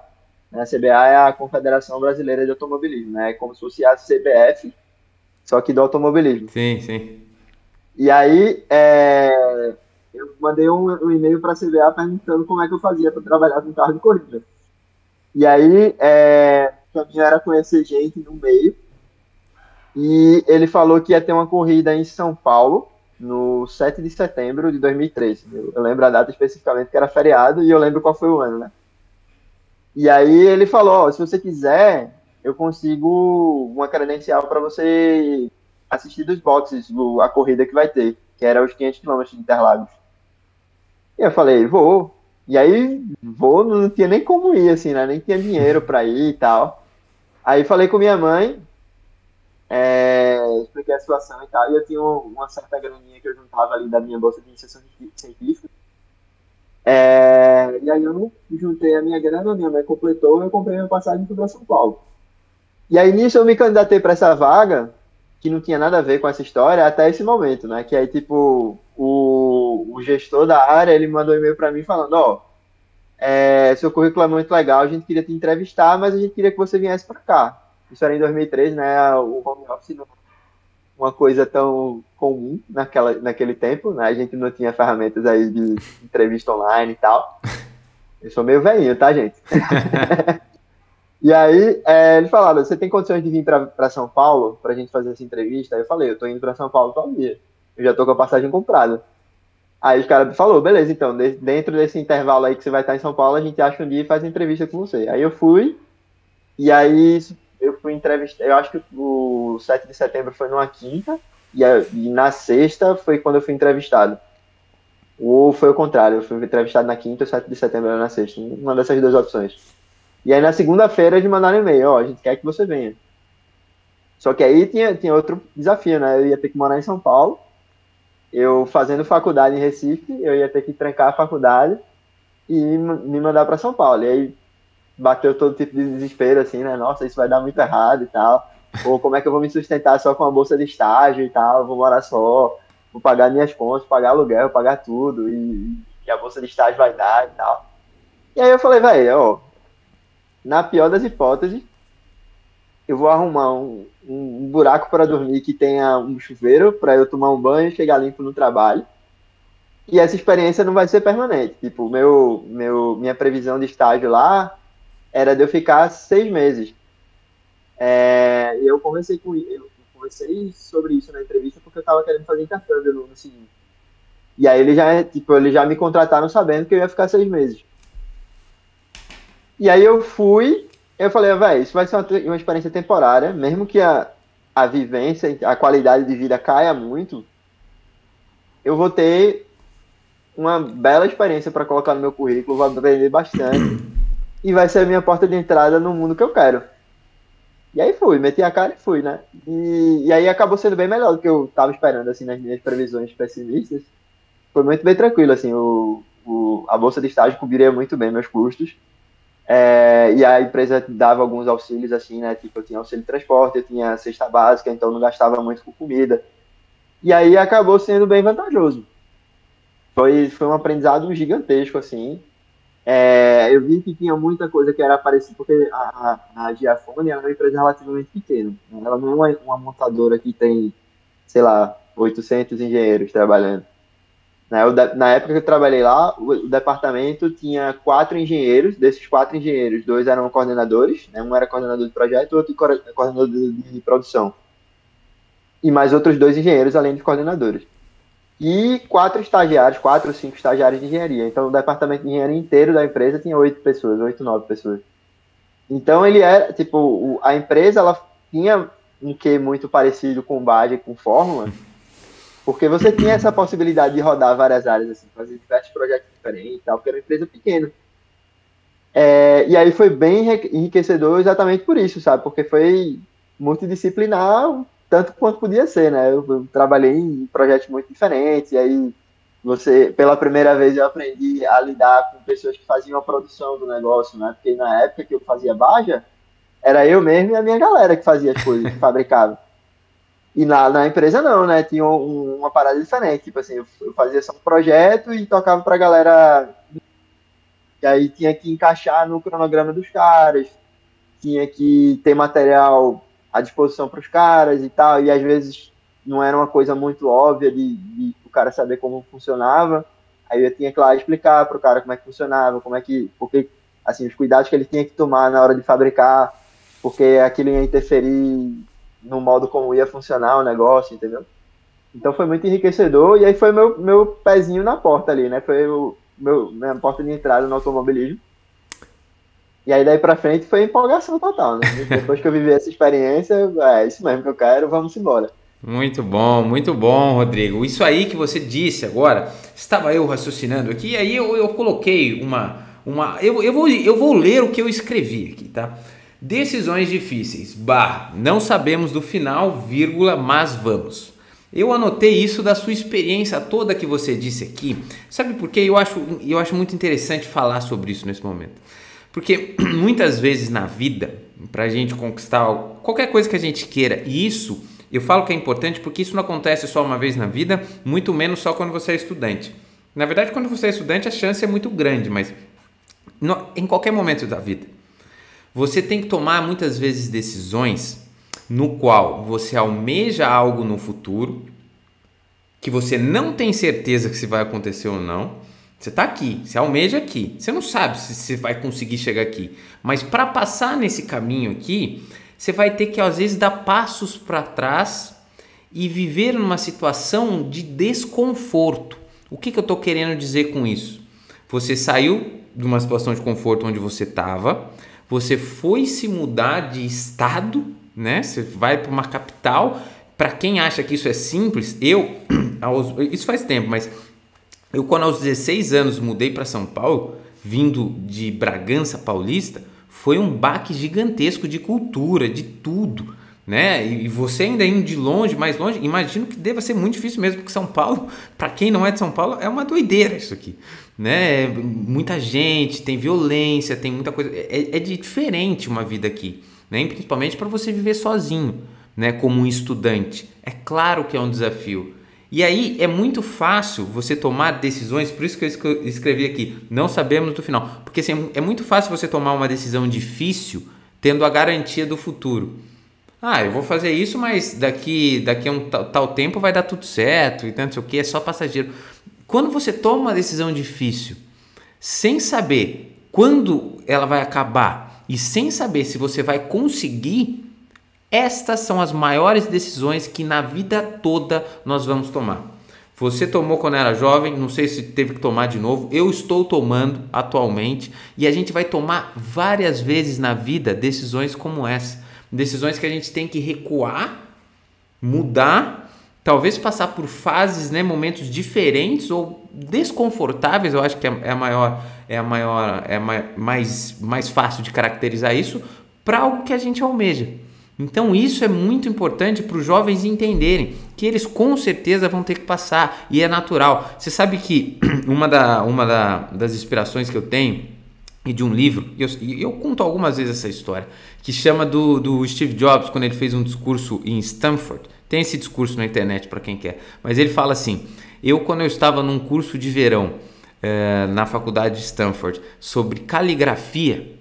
A CBA é a Confederação Brasileira de Automobilismo, né? É como se fosse a CBF, só que do automobilismo. Sim, sim. E aí, eu mandei um e-mail para a CBA perguntando como é que eu fazia para trabalhar com carro de corrida. E aí, o caminho era conhecer gente no meio. E ele falou que ia ter uma corrida em São Paulo, no 7 de setembro de 2013. Eu lembro a data especificamente, que era feriado, e eu lembro qual foi o ano, né? E aí ele falou, ó, se você quiser, eu consigo uma credencial para você assistir dos boxes a corrida que vai ter, que era os 500 quilômetros de Interlagos. E eu falei, vou. E aí, não tinha nem como ir, assim, né? Nem tinha dinheiro para ir e tal. Aí falei com minha mãe, expliquei a situação e tal, e eu tinha uma certa graninha que eu juntava ali da minha bolsa de iniciação científica. E aí eu juntei a minha grana, minha mãe completou, eu comprei minha passagem para São Paulo. E aí nisso eu me candidatei para essa vaga, que não tinha nada a ver com essa história, até esse momento, né? Que aí, tipo, o gestor da área, ele mandou um e-mail para mim falando, ó, seu currículo é muito legal, a gente queria te entrevistar, mas a gente queria que você viesse para cá. Isso era em 2003, né? O home office não era uma coisa tão comum naquele tempo, né? A gente não tinha ferramentas aí de entrevista online e tal. Eu sou meio velhinho, tá, gente? E aí, eles falaram, você tem condições de vir para São Paulo pra gente fazer essa entrevista? Aí eu falei, eu tô indo para São Paulo todo dia. Eu já tô com a passagem comprada. Aí os caras falaram, beleza, então, dentro desse intervalo aí que você vai estar em São Paulo, a gente acha um dia e faz a entrevista com você. Aí eu fui, e aí eu fui entrevistar, eu acho que o 7 de setembro foi numa quinta, e na sexta foi quando eu fui entrevistado. Ou foi o contrário, eu fui entrevistado na quinta e o 7 de setembro era na sexta, uma dessas duas opções. E aí na segunda-feira eles mandaram um e-mail, ó, a gente quer que você venha. Só que aí tinha outro desafio, né? Eu ia ter que morar em São Paulo, eu fazendo faculdade em Recife, eu ia ter que trancar a faculdade e me mandar para São Paulo. E aí bateu todo tipo de desespero, assim, né? Nossa, isso vai dar muito errado e tal. Ou como é que eu vou me sustentar só com uma bolsa de estágio e tal? Vou morar só, vou pagar minhas contas, pagar aluguel, pagar tudo. E a bolsa de estágio vai dar e tal. E aí eu falei, velho, ó, na pior das hipóteses, eu vou arrumar um buraco para dormir que tenha um chuveiro para eu tomar um banho e chegar limpo no trabalho. E essa experiência não vai ser permanente. Tipo, minha previsão de estágio lá era de eu ficar 6 meses. E eu conversei sobre isso na entrevista porque eu estava querendo fazer intercâmbio no seguinte. E aí eles já me contrataram sabendo que eu ia ficar 6 meses. E aí eu falei, velho, isso vai ser uma experiência temporária, mesmo que a vivência, a qualidade de vida caia muito, eu vou ter uma bela experiência para colocar no meu currículo, vou aprender bastante e vai ser a minha porta de entrada no mundo que eu quero. E aí meti a cara e fui, né? E aí acabou sendo bem melhor do que eu estava esperando, assim, nas minhas previsões pessimistas. Foi muito bem tranquilo, assim, a bolsa de estágio cobriria muito bem meus custos. E a empresa dava alguns auxílios, assim, né? Tipo, eu tinha auxílio de transporte, eu tinha cesta básica, então não gastava muito com comida. E aí acabou sendo bem vantajoso. Foi um aprendizado gigantesco, assim. Eu vi que tinha muita coisa que era parecida, porque a Giafone é uma empresa relativamente pequena. Né? Ela não é uma montadora que tem, sei lá, 800 engenheiros trabalhando. Né? Na época que eu trabalhei lá, o departamento tinha 4 engenheiros. Desses 4 engenheiros, 2 eram coordenadores. Né? Um era coordenador de projeto, o outro coordenador de produção. E mais outros 2 engenheiros, além de coordenadores. E 4 ou 5 estagiários de engenharia. Então, o departamento de engenharia inteiro da empresa tinha 8 pessoas, 8, 9 pessoas. Então, ele era, tipo, a empresa, ela tinha um quê muito parecido com Bage, com Fórmula, porque você tinha essa possibilidade de rodar várias áreas, assim, fazer diversos projetos diferentes e tal, porque era uma empresa pequena. E aí foi bem enriquecedor exatamente por isso, sabe? Porque foi multidisciplinar, tanto quanto podia ser, né? Eu trabalhei em projetos muito diferentes, e aí pela primeira vez eu aprendi a lidar com pessoas que faziam a produção do negócio, né? Porque na época que eu fazia Baja, era eu mesmo e a minha galera que fazia as coisas, que fabricava. E na empresa não, né? Tinha uma parada diferente, tipo assim, eu fazia só um projeto e tocava pra galera, e aí tinha que encaixar no cronograma dos caras, tinha que ter material à disposição para os caras e tal, e às vezes não era uma coisa muito óbvia de o cara saber como funcionava, aí eu tinha que lá explicar para o cara como é que funcionava, porque, assim, os cuidados que ele tinha que tomar na hora de fabricar, porque aquilo ia interferir no modo como ia funcionar o negócio, entendeu? Então foi muito enriquecedor, e aí foi meu pezinho na porta ali, né? Foi minha porta de entrada no automobilismo. E aí daí pra frente foi empolgação total, né? Depois que eu vivi essa experiência, é isso mesmo que eu quero, vamos embora. Muito bom, Rodrigo. Isso aí que você disse agora, estava eu raciocinando aqui, e aí eu coloquei eu vou ler o que eu escrevi aqui, tá? Decisões difíceis, não sabemos do final, vírgula, mas vamos. Eu anotei isso da sua experiência toda que você disse aqui. Sabe por quê? Eu acho muito interessante falar sobre isso nesse momento. Porque muitas vezes na vida, para a gente conquistar qualquer coisa que a gente queira, e isso eu falo que é importante porque isso não acontece só uma vez na vida, muito menos só quando você é estudante. Na verdade, quando você é estudante, a chance é muito grande, mas em qualquer momento da vida, você tem que tomar muitas vezes decisões no qual você almeja algo no futuro, que você não tem certeza que se vai acontecer ou não. Você está aqui, você almeja aqui, você não sabe se você vai conseguir chegar aqui, mas para passar nesse caminho aqui, você vai ter que às vezes dar passos para trás e viver numa situação de desconforto. O que eu estou querendo dizer com isso? Você saiu de uma situação de conforto onde você estava, você foi se mudar de estado, né? Você vai para uma capital. Para quem acha que isso é simples, isso faz tempo, mas eu quando aos 16 anos mudei para São Paulo, vindo de Bragança Paulista, foi um baque gigantesco de cultura, de tudo, né? E você ainda indo de longe, mais longe, imagino que deva ser muito difícil mesmo, porque São Paulo, para quem não é de São Paulo, é uma doideira isso aqui, né? Muita gente, tem violência, tem muita coisa, é diferente uma vida aqui, né? Principalmente para você viver sozinho, né? Como um estudante, é claro que é um desafio. E aí é muito fácil você tomar decisões, por isso que eu escrevi aqui, não sabemos do final, porque assim, é muito fácil você tomar uma decisão difícil tendo a garantia do futuro. Eu vou fazer isso, mas daqui a um tal tempo vai dar tudo certo e tanto, sei o que, é só passageiro. Quando você toma uma decisão difícil, sem saber quando ela vai acabar e sem saber se você vai conseguir, estas são as maiores decisões que na vida toda nós vamos tomar. Você tomou quando era jovem, não sei se teve que tomar de novo, eu estou tomando atualmente e a gente vai tomar várias vezes na vida decisões como essa. Decisões que a gente tem que recuar, mudar, talvez passar por fases, né, momentos diferentes ou desconfortáveis, eu acho que mais fácil de caracterizar isso, para algo que a gente almeja. Então isso é muito importante para os jovens entenderem que eles com certeza vão ter que passar e é natural. Você sabe que das inspirações que eu tenho e de um livro, eu conto algumas vezes essa história, que chama do Steve Jobs, quando ele fez um discurso em Stanford. Tem esse discurso na internet para quem quer, mas ele fala assim: quando eu estava num curso de verão na faculdade de Stanford sobre caligrafia,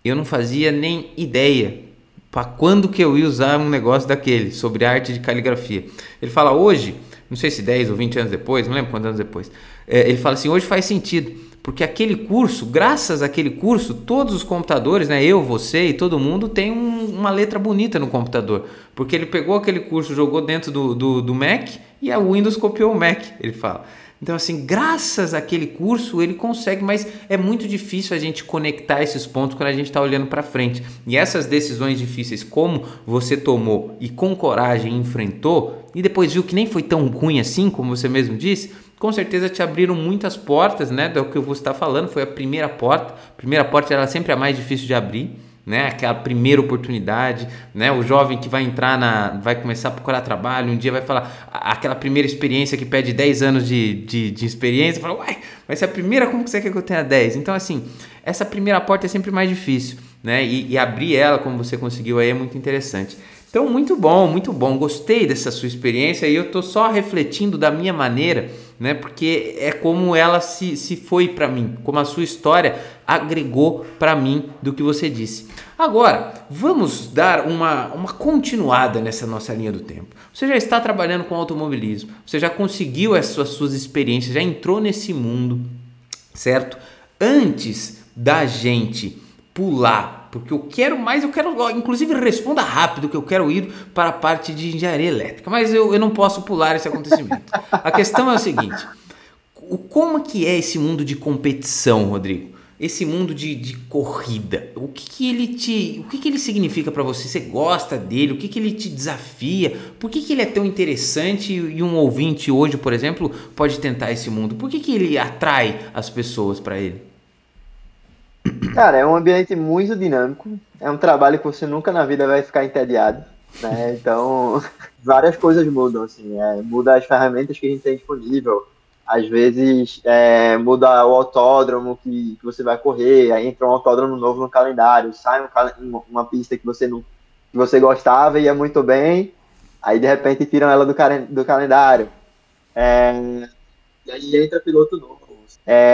eu não fazia nem ideia para quando que eu ia usar um negócio daquele, sobre arte de caligrafia. Ele fala hoje, não sei se 10 ou 20 anos depois, não lembro quantos anos depois, ele fala assim, hoje faz sentido, porque aquele curso, graças àquele curso, todos os computadores, né, eu, você e todo mundo tem uma letra bonita no computador, porque ele pegou aquele curso, jogou dentro do Mac e a Windows copiou o Mac, ele fala. Então, assim, graças àquele curso ele consegue, mas é muito difícil a gente conectar esses pontos quando a gente está olhando para frente. E essas decisões difíceis, como você tomou e com coragem enfrentou, e depois viu que nem foi tão ruim assim, como você mesmo disse, com certeza te abriram muitas portas, né? Do que você está falando, foi a primeira porta. A primeira porta era sempre a mais difícil de abrir, né? Aquela primeira oportunidade, né? O jovem que vai entrar vai começar a procurar trabalho, um dia vai falar aquela primeira experiência que pede 10 anos de experiência, fala, uai, vai ser a primeira, como que você quer que eu tenha 10? Então, assim, essa primeira porta é sempre mais difícil, né? E abrir ela, como você conseguiu aí, é muito interessante. Então, muito bom, gostei dessa sua experiência e eu tô só refletindo da minha maneira, né? Porque é como ela se foi para mim, como a sua história agregou para mim do que você disse. Agora, vamos dar uma continuada nessa nossa linha do tempo. Você já está trabalhando com automobilismo, você já conseguiu essas suas experiências, já entrou nesse mundo, certo? Antes da gente pular, porque eu quero, inclusive responda rápido que eu quero ir para a parte de engenharia elétrica, mas eu não posso pular esse acontecimento. A questão é o seguinte, como que é esse mundo de competição, Rodrigo? Esse mundo de corrida, o que ele significa para você? Você gosta dele? O que ele te desafia? Por que ele é tão interessante e um ouvinte hoje, por exemplo, pode tentar esse mundo? Por que ele atrai as pessoas para ele? Cara, é um ambiente muito dinâmico, é um trabalho que você nunca na vida vai ficar entediado, né? Então, várias coisas mudam, assim, muda as ferramentas que a gente tem disponível, às vezes muda o autódromo que você vai correr, aí entra um autódromo novo no calendário, sai uma pista que você gostava e ia muito bem, aí de repente tiram ela do calendário, e aí entra piloto novo,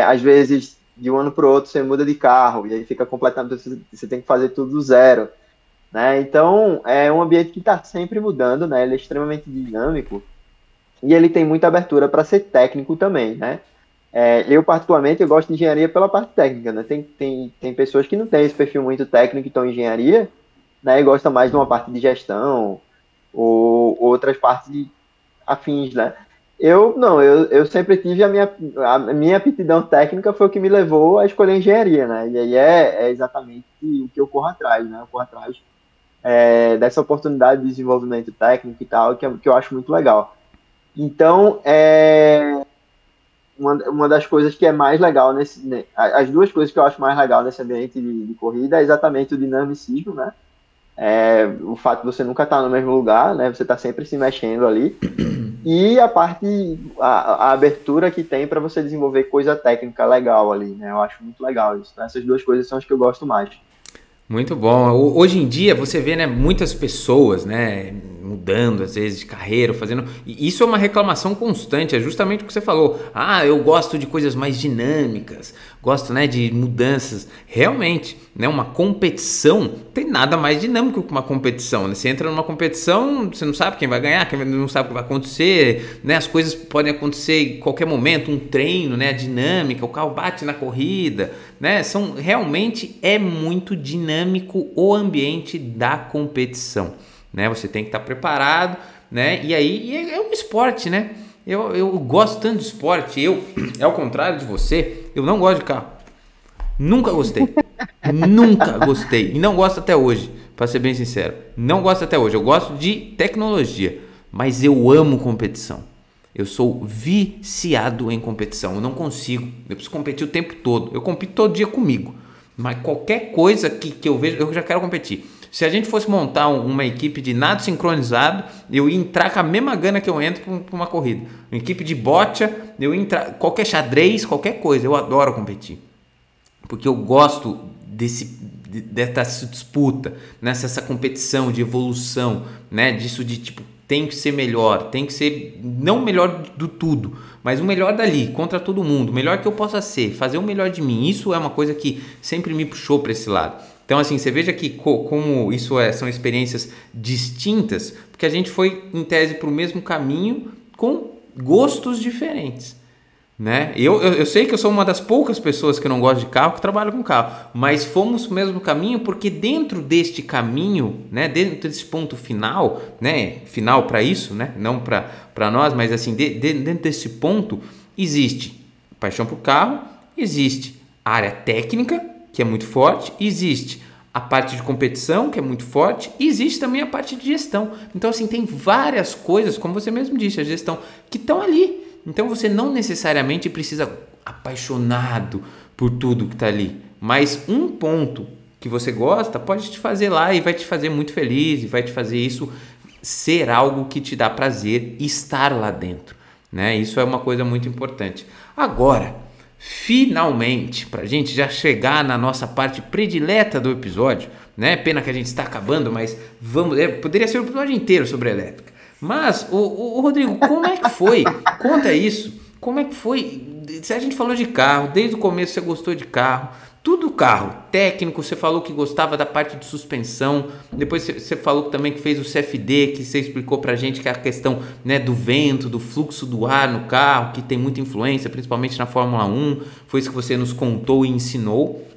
às vezes de um ano para o outro você muda de carro e aí fica completamente, você tem que fazer tudo do zero, né? Então é um ambiente que está sempre mudando, né? Ele é extremamente dinâmico e ele tem muita abertura para ser técnico também, né? Eu particularmente eu gosto de engenharia pela parte técnica, né? Tem pessoas que não têm esse perfil muito técnico, então engenharia, né? E gosta mais de uma parte de gestão ou outras partes afins, né? Eu sempre tive a minha aptidão técnica foi o que me levou a escolher engenharia, né? E aí é exatamente o que eu corro atrás, né? Eu corro atrás dessa oportunidade de desenvolvimento técnico e tal, que eu acho muito legal. Então, uma das coisas que é mais legal as duas coisas que eu acho mais legal nesse ambiente de corrida é exatamente o dinamicismo, né? O fato de você nunca estar no mesmo lugar, né? Você está sempre se mexendo ali. E a abertura que tem para você desenvolver coisa técnica legal ali, né? Eu acho muito legal isso. Né? Essas duas coisas são as que eu gosto mais. Muito bom. Hoje em dia você vê, né, muitas pessoas, né, mudando às vezes de carreira, fazendo... E isso é uma reclamação constante, é justamente o que você falou. Ah, eu gosto de coisas mais dinâmicas, gosto, né, de mudanças. Realmente, né, uma competição tem nada mais dinâmico que uma competição, né? Você entra numa competição, você não sabe quem vai ganhar, quem não sabe o que vai acontecer, né? As coisas podem acontecer em qualquer momento, um treino, né, a dinâmica, o carro bate na corrida, né? Realmente é muito dinâmico o ambiente da competição, né? Você tem que estar preparado, né? E aí é um esporte, né? Eu gosto tanto de esporte. Ao contrário de você, eu não gosto de carro. Nunca gostei. Nunca gostei. E não gosto até hoje, para ser bem sincero. Não gosto até hoje. Eu gosto de tecnologia, mas eu amo competição. Eu sou viciado em competição. Eu não consigo. Eu preciso competir o tempo todo. Eu compito todo dia comigo. Mas qualquer coisa que eu vejo, eu já quero competir. Se a gente fosse montar uma equipe de nado sincronizado, eu ia entrar com a mesma gana que eu entro para uma corrida. Uma equipe de bocha, eu ia entrar... Qualquer xadrez, qualquer coisa. Eu adoro competir. Porque eu gosto dessa disputa, nessa competição de evolução, né? Disso de tipo, tem que ser melhor, tem que ser não o melhor do tudo, mas o melhor dali, contra todo mundo, o melhor que eu possa ser, fazer o melhor de mim. Isso é uma coisa que sempre me puxou para esse lado. Então, assim, você veja que como isso são experiências distintas, porque a gente foi, em tese, para o mesmo caminho com gostos diferentes. Né? Eu sei que eu sou uma das poucas pessoas que não gosta de carro, que trabalham com carro, mas fomos no mesmo caminho porque dentro deste caminho, né, dentro desse ponto final, né, final para isso, né, não para nós, mas assim, dentro desse ponto existe paixão por carro, existe a área técnica, que é muito forte, existe a parte de competição, que é muito forte, e existe também a parte de gestão. Então, assim, tem várias coisas, como você mesmo disse, a gestão, que estão ali. Então você não necessariamente precisa apaixonado por tudo que está ali, mas um ponto que você gosta pode te fazer lá e vai te fazer muito feliz e vai te fazer isso ser algo que te dá prazer estar lá dentro, né? Isso é uma coisa muito importante. Agora, finalmente, para a gente já chegar na nossa parte predileta do episódio, né? Pena que a gente está acabando, mas poderia ser um episódio inteiro sobre elétrica. Mas, o Rodrigo, como é que foi? Conta isso. Como é que foi? Se a gente falou de carro, desde o começo você gostou de carro, tudo carro, técnico, você falou que gostava da parte de suspensão, depois você falou também que fez o CFD, que você explicou pra gente que é a questão, né, do vento, do fluxo do ar no carro, que tem muita influência, principalmente na Fórmula 1, foi isso que você nos contou e ensinou.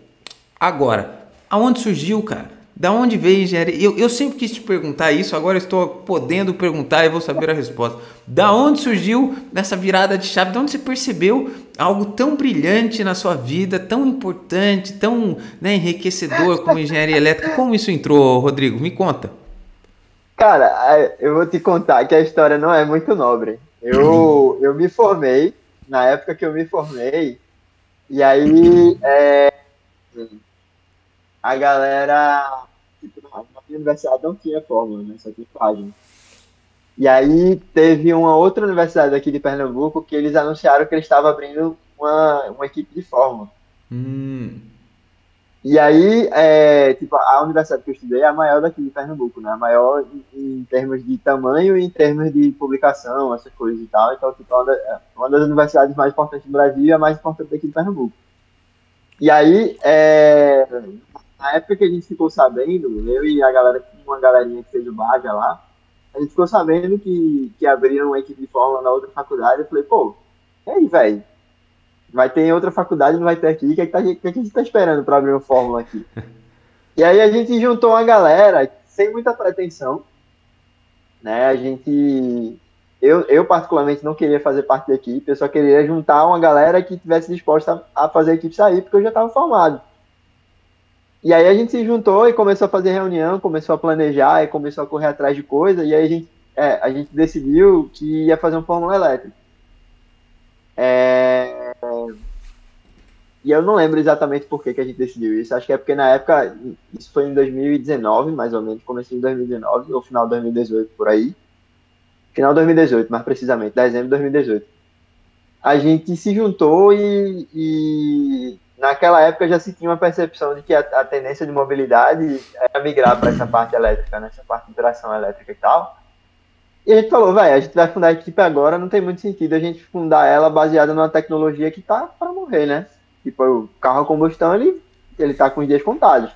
Agora, aonde surgiu, cara? Da onde veio engenharia? Eu sempre quis te perguntar isso, agora estou podendo perguntar e vou saber a resposta. Da onde surgiu essa virada de chave? De onde você percebeu algo tão brilhante na sua vida, tão importante, tão, né, enriquecedor como engenharia elétrica? Como isso entrou, Rodrigo? Me conta. Cara, eu vou te contar que a história não é muito nobre. Eu me formei, na época que eu me formei, e aí a galera, tipo, na minha universidade não tinha fórmula, né? Só tinha página. E aí teve uma outra universidade aqui de Pernambuco que eles anunciaram que eles estavam abrindo uma equipe de fórmula. E aí, tipo, a universidade que eu estudei é a maior daqui de Pernambuco, né? A maior em termos de tamanho e em termos de publicação, essas coisas e tal. Então, tipo, é uma das universidades mais importantes do Brasil e a mais importante daqui de Pernambuco. E aí, na época que a gente ficou sabendo, eu e a galera, uma galerinha que fez o Baja lá, a gente ficou sabendo que abriram uma equipe de fórmula na outra faculdade. Eu falei, pô, e aí, velho? Vai ter em outra faculdade, não vai ter aqui. O que a gente tá esperando para abrir uma fórmula aqui? E aí a gente juntou uma galera sem muita pretensão, né? Eu particularmente não queria fazer parte da equipe, eu só queria juntar uma galera que tivesse disposta a fazer a equipe sair, porque eu já estava formado. E aí a gente se juntou e começou a fazer reunião, começou a planejar e começou a correr atrás de coisa, e aí a gente decidiu que ia fazer uma fórmula elétrica. E eu não lembro exatamente por que a gente decidiu isso. Acho que é porque na época, isso foi em 2019, mais ou menos, comecei em 2019, ou final de 2018, por aí. Final de 2018, mais precisamente, dezembro de 2018. A gente se juntou e naquela época já se tinha uma percepção de que a tendência de mobilidade era migrar para essa parte elétrica, né? Essa parte de tração elétrica e tal. E a gente falou, velho, a gente vai fundar a equipe agora, não tem muito sentido a gente fundar ela baseada numa tecnologia que tá para morrer, né? Tipo, o carro a combustão, ele tá com os dias contados.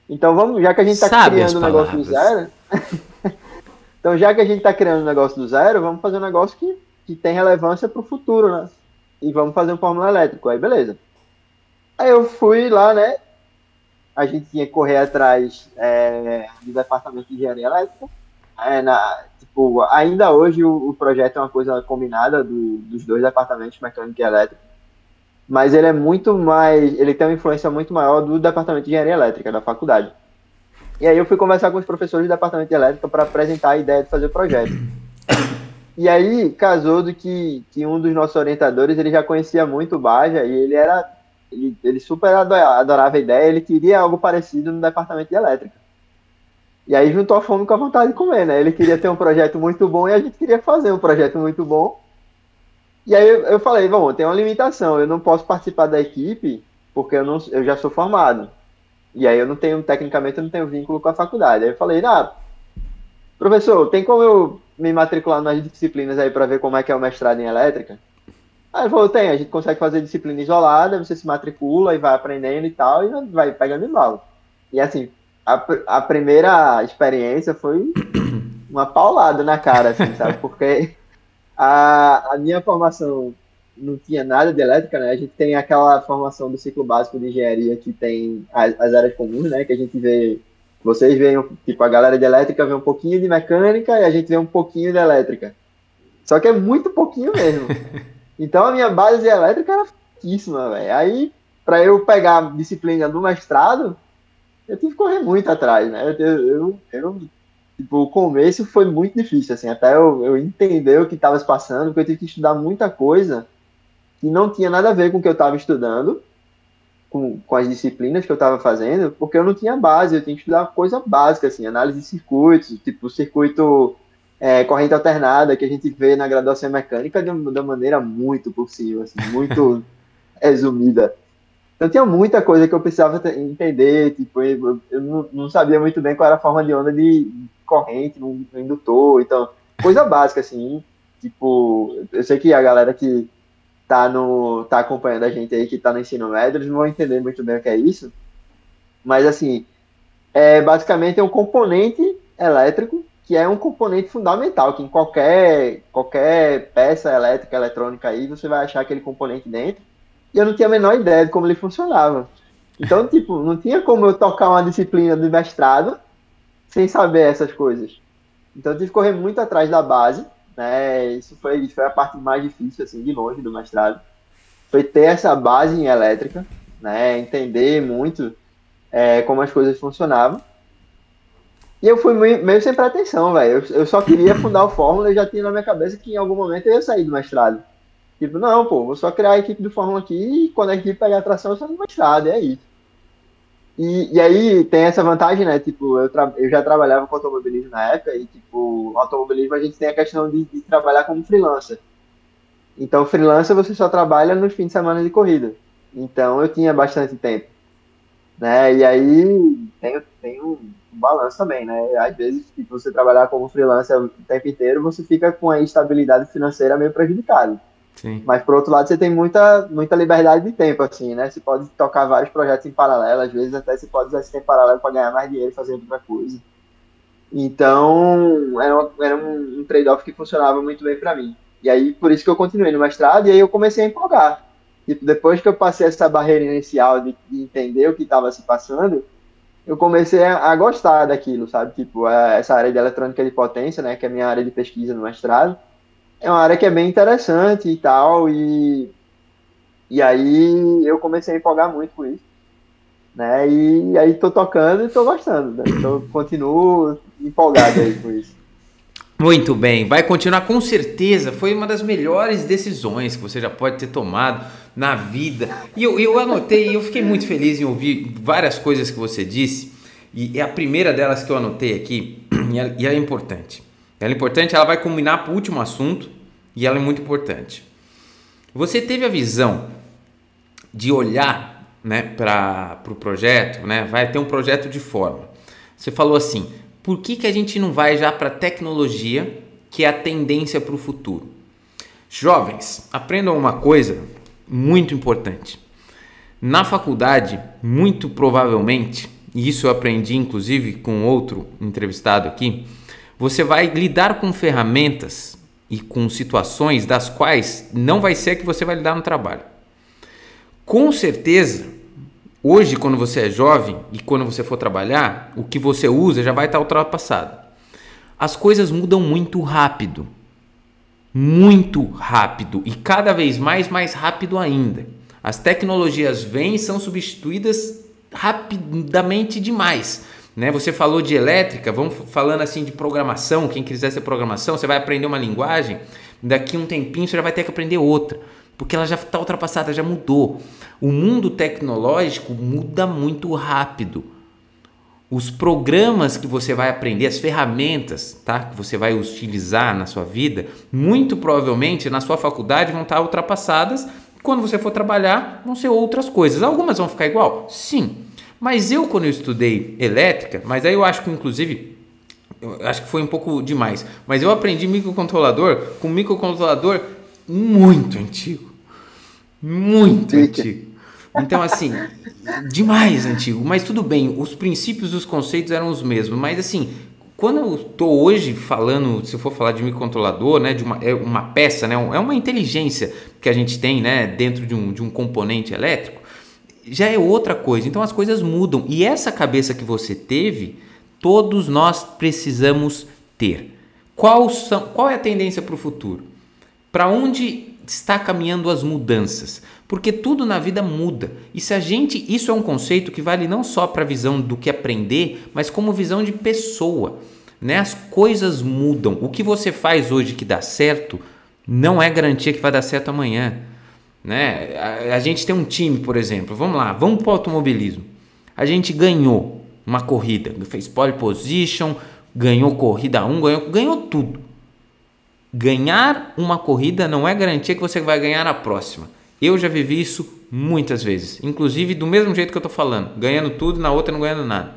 Então vamos, já que a gente tá Sabe as criando um negócio do palavras. zero, então já que a gente tá criando um negócio do zero, vamos fazer um negócio que tem relevância pro futuro, né? E vamos fazer um Fórmula Elétrico, aí beleza. Aí eu fui lá, né? A gente tinha que correr atrás do departamento de engenharia elétrica. Tipo, ainda hoje o projeto é uma coisa combinada dos dois departamentos, mecânica e elétrica, mas ele é muito mais, ele tem uma influência muito maior do departamento de engenharia elétrica da faculdade. E aí eu fui conversar com os professores do departamento de elétrica para apresentar a ideia de fazer o projeto. E aí casou do que um dos nossos orientadores, ele já conhecia muito o Baja e ele super adorava a ideia, ele queria algo parecido no departamento de elétrica. E aí juntou a fome com a vontade de comer, né? Ele queria ter um projeto muito bom e a gente queria fazer um projeto muito bom. E aí eu falei, bom, tem uma limitação, eu não posso participar da equipe porque eu já sou formado. E aí eu não tenho, tecnicamente, eu não tenho vínculo com a faculdade. Aí eu falei, professor, tem como eu me matricular nas disciplinas aí para ver como é que é o mestrado em elétrica? Aí ele falou, tem, a gente consegue fazer disciplina isolada, você se matricula e vai aprendendo e tal, e vai pegando embalo. E assim, a primeira experiência foi uma paulada na cara, assim, sabe? Porque a minha formação não tinha nada de elétrica, né? A gente tem aquela formação do ciclo básico de engenharia que tem as áreas comuns, né? Que a gente vê, vocês veem, tipo, a galera de elétrica vê um pouquinho de mecânica e a gente vê um pouquinho de elétrica. Só que é muito pouquinho mesmo. Então a minha base de elétrica era pouquíssima, velho. Aí, para eu pegar a disciplina do mestrado, eu tive que correr muito atrás, né? Tipo, o começo foi muito difícil, assim, até eu entender o que estava se passando, porque eu tive que estudar muita coisa que não tinha nada a ver com o que eu estava estudando, com as disciplinas que eu estava fazendo, porque eu não tinha base, eu tinha que estudar coisa básica, assim, análise de circuitos, tipo, circuito corrente alternada, que a gente vê na graduação mecânica de uma maneira muito possível, assim, muito resumida. Então tinha muita coisa que eu precisava entender, tipo, eu não sabia muito bem qual era a forma de onda de corrente no indutor, então, coisa básica, assim, tipo, eu sei que a galera que tá acompanhando a gente aí, que tá no ensino médio, eles não vão entender muito bem o que é isso, mas assim, basicamente é um componente elétrico, que é um componente fundamental, que em qualquer peça elétrica, eletrônica aí, você vai achar aquele componente dentro, e eu não tinha a menor ideia de como ele funcionava. Então, tipo, não tinha como eu tocar uma disciplina do mestrado sem saber essas coisas. Então, eu tive que correr muito atrás da base, né? Isso foi a parte mais difícil, assim, de longe do mestrado. Foi ter essa base em elétrica, né? Entender muito como as coisas funcionavam. E eu fui meio sem pretensão, velho. Eu só queria fundar o Fórmula e já tinha na minha cabeça que em algum momento eu ia sair do mestrado. Tipo, não, pô, vou só criar a equipe do Fórmula aqui e quando a equipe pegar atração, eu saio do mestrado, é isso. E aí tem essa vantagem, né? Tipo, eu já trabalhava com automobilismo na época e, tipo, no automobilismo a gente tem a questão de trabalhar como freelancer. Então, freelancer você só trabalha nos fins de semana de corrida. Então, eu tinha bastante tempo, né? E aí tem um balanço também, né? Às vezes, tipo, você trabalhar como freelancer o tempo inteiro, você fica com a estabilidade financeira meio prejudicada. Sim. Mas, por outro lado, você tem muita liberdade de tempo, assim, né? Você pode tocar vários projetos em paralelo, às vezes até você pode usar esse tempo paralelo para ganhar mais dinheiro fazendo outra coisa. Então, era um trade-off que funcionava muito bem para mim. E aí, por isso que eu continuei no mestrado, e aí eu comecei a empolgar. Tipo, depois que eu passei essa barreira inicial de entender o que estava se passando, eu comecei a gostar daquilo, sabe? Tipo, essa área de eletrônica de potência, né? Que é a minha área de pesquisa no mestrado. É uma área que é bem interessante e tal, e aí eu comecei a empolgar muito com isso, né? E aí tô tocando e tô gostando, né? Então continuo empolgado aí com isso. Muito bem, vai continuar com certeza. Foi uma das melhores decisões que você já pode ter tomado na vida. E eu anotei, eu fiquei muito feliz em ouvir várias coisas que você disse. E a primeira delas que eu anotei aqui, e ela é importante. Ela é importante, ela vai combinar para o último assunto e ela é muito importante. Você teve a visão de olhar, né, para o projeto, né? Vai ter um projeto de forma. Você falou assim: por que a gente não vai já para a tecnologia que é a tendência para o futuro. Jovens, aprendam uma coisa muito importante. Na faculdade, muito provavelmente, e isso eu aprendi inclusive com outro entrevistado aqui, você vai lidar com ferramentas e com situações das quais não vai ser que você vai lidar no trabalho. Com certeza, hoje quando você é jovem e quando você for trabalhar, o que você usa já vai estar ultrapassado. As coisas mudam muito rápido e cada vez mais rápido ainda. As tecnologias vêm e são substituídas rapidamente demais, né? Você falou de elétrica, vamos falando assim de programação. Quem quiser ser programação, você vai aprender uma linguagem, daqui um tempinho você já vai ter que aprender outra, porque ela já está ultrapassada, já mudou. O mundo tecnológico muda muito rápido. Os programas que você vai aprender, as ferramentas, tá, que você vai utilizar na sua vida, muito provavelmente na sua faculdade vão estar ultrapassadas. Quando você for trabalhar, vão ser outras coisas. Algumas vão ficar igual? Sim. Mas quando eu estudei elétrica, mas aí eu acho que inclusive, eu acho que foi um pouco demais, mas eu aprendi microcontrolador com um microcontrolador muito antigo. Muito antigo. Então assim, demais antigo, mas tudo bem, os princípios e os conceitos eram os mesmos, mas assim, quando eu estou hoje falando, se eu for falar de microcontrolador, né, de uma peça, né, é uma inteligência que a gente tem, né, dentro de um componente elétrico, já é outra coisa. Então as coisas mudam e essa cabeça que você teve, todos nós precisamos ter. Qual é a tendência para o futuro? Para onde está caminhando as mudanças? Porque tudo na vida muda. E isso é um conceito que vale não só para a visão do que aprender, mas como visão de pessoa, né? As coisas mudam. O que você faz hoje que dá certo não é garantia que vai dar certo amanhã, né? A gente tem um time, por exemplo, vamos para o automobilismo. A gente ganhou uma corrida, fez pole position, ganhou corrida 1, ganhou tudo. Ganhar uma corrida não é garantia que você vai ganhar a próxima. Eu já vivi isso muitas vezes, inclusive do mesmo jeito que eu estou falando, ganhando tudo, na outra não ganhando nada.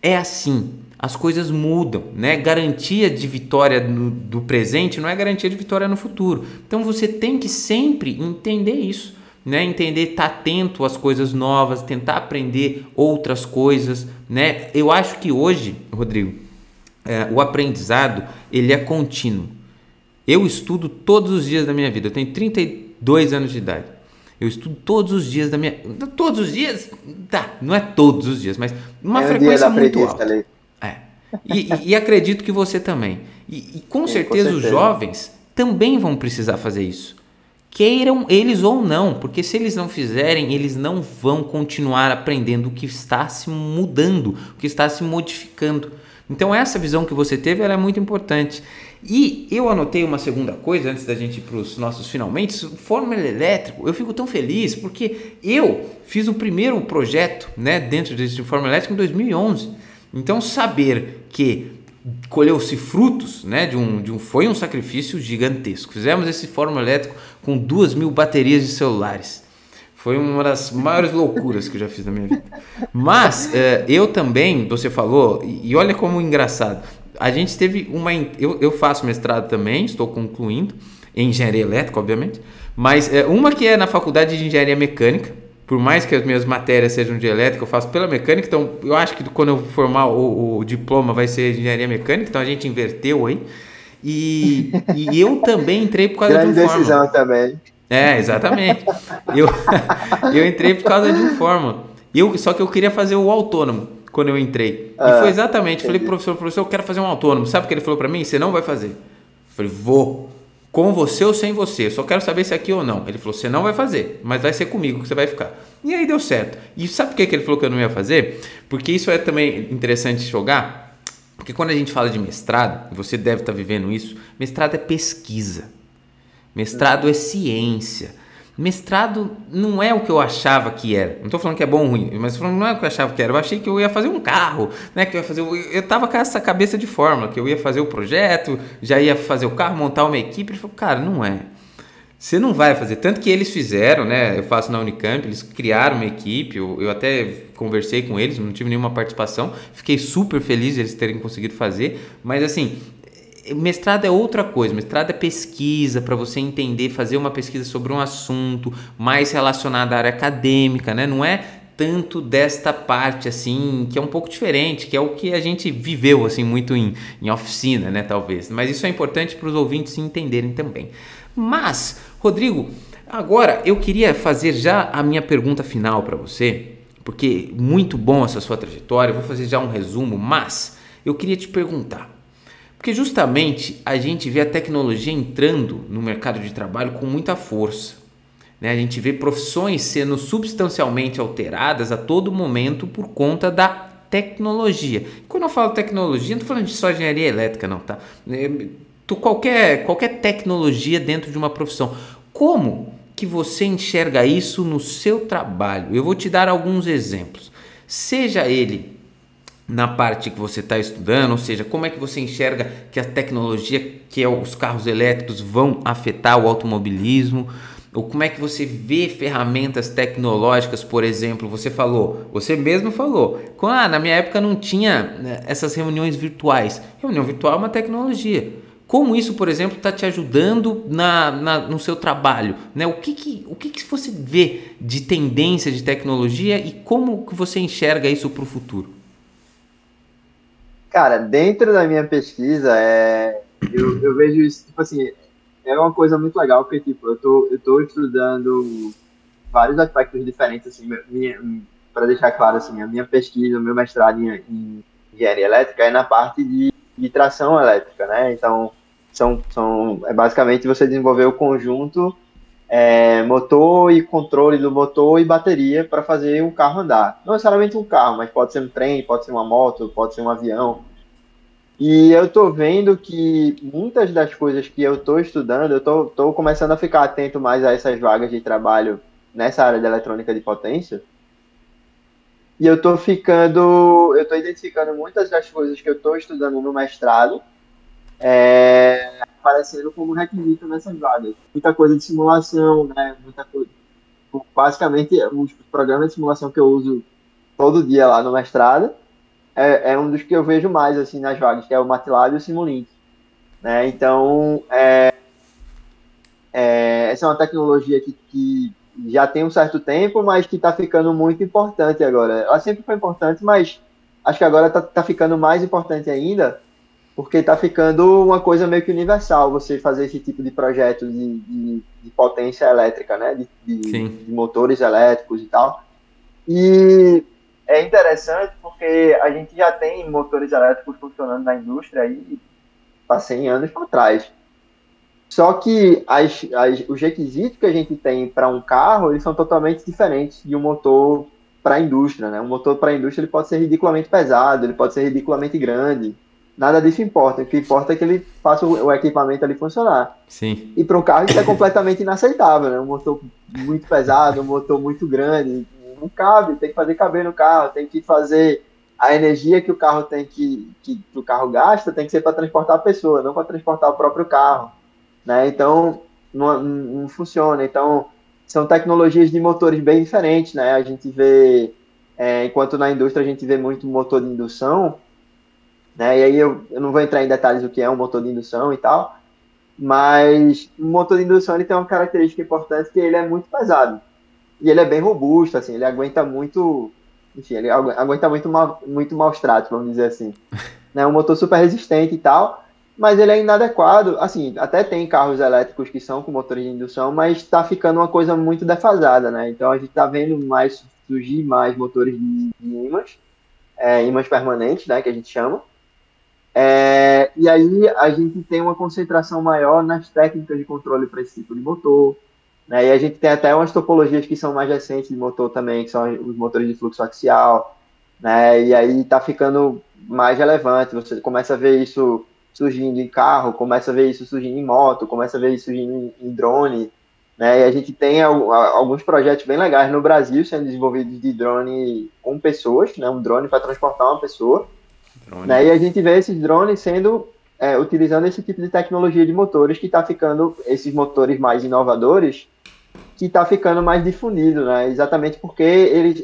É assim, as coisas mudam, né? Garantia de vitória do presente não é garantia de vitória no futuro. Então você tem que sempre entender isso, né? Entender, estar atento às coisas novas, tentar aprender outras coisas, né? Eu acho que hoje, Rodrigo, o aprendizado ele é contínuo. Eu estudo todos os dias da minha vida. Eu tenho 32 anos de idade. Eu estudo todos os dias da minha... Todos os dias? Tá, não é todos os dias, mas uma frequência muito alta. E acredito que você também. E com certeza os jovens também vão precisar fazer isso. Queiram eles ou não, porque se eles não fizerem, eles não vão continuar aprendendo o que está se mudando, o que está se modificando. Então essa visão que você teve, ela é muito importante. E eu anotei uma segunda coisa antes da gente ir para os nossos finalmente. Fórmula Elétrico, eu fico tão feliz porque eu fiz o primeiro projeto, né, dentro desse Fórmula Elétrico em 2011. Então saber que colheu-se frutos, né, foi um sacrifício gigantesco. Fizemos esse Fórmula Elétrico com 2.000 baterias de celulares. Foi uma das maiores loucuras que eu já fiz na minha vida. Mas eu também, você falou, e olha como engraçado, a gente teve eu faço mestrado também, estou concluindo, em engenharia elétrica, obviamente, mas uma que é na faculdade de engenharia mecânica, por mais que as minhas matérias sejam de elétrica, eu faço pela mecânica, então eu acho que quando eu formar o diploma vai ser engenharia mecânica, então a gente inverteu aí, e eu também entrei por causa de um fórmula. Grande decisão também. Exatamente. Eu entrei por causa de um fórmula, só que eu queria fazer o autônomo. Quando eu entrei. E foi exatamente, falei, professor, eu quero fazer um autônomo. Sabe o que ele falou para mim? Você não vai fazer. Eu falei, vou. Com você ou sem você. Eu só quero saber se é aqui ou não. Ele falou, você não vai fazer, mas vai ser comigo que você vai ficar. E aí deu certo. E sabe por que ele falou que eu não ia fazer? Porque isso é também interessante jogar. Porque quando a gente fala de mestrado, você deve estar vivendo isso, mestrado é pesquisa. Mestrado é ciência. Mestrado não é o que eu achava que era. Não estou falando que é bom ou ruim, mas falando não é o que eu achava que era. Eu achei que eu ia fazer um carro, né? Que eu estava com essa cabeça de fórmula, que eu ia fazer o projeto, já ia fazer o carro, montar uma equipe. Ele falou, cara, não é. Você não vai fazer. Tanto que eles fizeram, né? Eu faço na Unicamp, eles criaram uma equipe. Eu até conversei com eles, não tive nenhuma participação. Fiquei super feliz de eles terem conseguido fazer. Mas assim, mestrado é outra coisa, mestrado é pesquisa, para você entender, fazer uma pesquisa sobre um assunto mais relacionado à área acadêmica, né? Não é tanto desta parte, assim, que é um pouco diferente, que é o que a gente viveu, assim, muito em oficina, né, talvez. Mas isso é importante para os ouvintes entenderem também. Mas, Rodrigo, agora eu queria fazer já a minha pergunta final para você, porque muito bom essa sua trajetória, eu vou fazer já um resumo, mas eu queria te perguntar, porque justamente a gente vê a tecnologia entrando no mercado de trabalho com muita força, né? A gente vê profissões sendo substancialmente alteradas a todo momento por conta da tecnologia. Quando eu falo tecnologia, não estou falando de só engenharia elétrica, não, tá? Qualquer tecnologia dentro de uma profissão. Como que você enxerga isso no seu trabalho? Eu vou te dar alguns exemplos. Seja ele na parte que você está estudando, ou seja, como é que você enxerga que a tecnologia, que é os carros elétricos, vão afetar o automobilismo, ou como é que você vê ferramentas tecnológicas, por exemplo, você mesmo falou, na minha época não tinha, né, essas reuniões virtuais. Reunião virtual é uma tecnologia. Como isso, por exemplo, está te ajudando no seu trabalho, né? O que você vê de tendência de tecnologia e como que você enxerga isso para o futuro? Cara, dentro da minha pesquisa, eu vejo isso, tipo assim, é uma coisa muito legal, porque, tipo, eu tô estudando vários aspectos diferentes, assim, para deixar claro, assim, a minha pesquisa, o meu mestrado em engenharia elétrica é na parte de tração elétrica, né? Então, é basicamente você desenvolver o conjunto motor e controle do motor e bateria para fazer um carro andar. Não necessariamente um carro, mas pode ser um trem, pode ser uma moto, pode ser um avião. E eu tô vendo que muitas das coisas que eu tô estudando, tô começando a ficar atento mais a essas vagas de trabalho nessa área de eletrônica de potência. E eu tô identificando muitas das coisas que eu tô estudando no mestrado, aparecendo como requisito nessas vagas. Muita coisa de simulação, né? Muita coisa. Basicamente, os programas de simulação que eu uso todo dia lá no mestrado é um dos que eu vejo mais assim nas vagas, que é o MATLAB e o Simulink, né? Então, essa é uma tecnologia que já tem um certo tempo, mas que está ficando muito importante agora. Ela sempre foi importante, mas acho que agora está ficando mais importante ainda, porque está ficando uma coisa meio que universal, você fazer esse tipo de projeto de potência elétrica, né? De motores elétricos e tal. E é interessante porque a gente já tem motores elétricos funcionando na indústria aí há 100 anos para trás. Só que os requisitos que a gente tem para um carro, eles são totalmente diferentes de um motor para a indústria, né? Um motor para a indústria ele pode ser ridiculamente pesado, ele pode ser ridiculamente grande. Nada disso importa. O que importa é que ele faça o equipamento ali funcionar. Sim. E para um carro isso é completamente inaceitável, né? Um motor muito pesado, um motor muito grande, não cabe, tem que fazer caber no carro, tem que fazer a energia que o carro que o carro gasta tem que ser para transportar a pessoa, não para transportar o próprio carro, né? Então não funciona. Então são tecnologias de motores bem diferentes, né? A gente vê, enquanto na indústria a gente vê muito motor de indução, né? E aí eu não vou entrar em detalhes do que é um motor de indução e tal, mas o motor de indução ele tem uma característica importante que ele é muito pesado. E ele é bem robusto, assim, ele aguenta muito, enfim, ele aguenta muito maus tratos, vamos dizer assim. É um motor super resistente e tal, mas ele é inadequado, assim, até tem carros elétricos que são com motores de indução, mas está ficando uma coisa muito defasada, né? Então a gente está vendo surgir mais motores de ímãs, ímãs permanentes, né, que a gente chama. E aí a gente tem uma concentração maior nas técnicas de controle para esse tipo de motor, né? E a gente tem até umas topologias que são mais recentes de motor também, que são os motores de fluxo axial, né? E aí está ficando mais relevante, você começa a ver isso surgindo em carro, começa a ver isso surgindo em moto, começa a ver isso surgindo em drone, né? E a gente tem alguns projetos bem legais no Brasil sendo desenvolvidos de drone com pessoas, né? Um drone para transportar uma pessoa, né? E a gente vê esses drones sendo utilizando esse tipo de tecnologia de motores que está ficando, esses motores mais inovadores, que está ficando mais difundido, né? Exatamente porque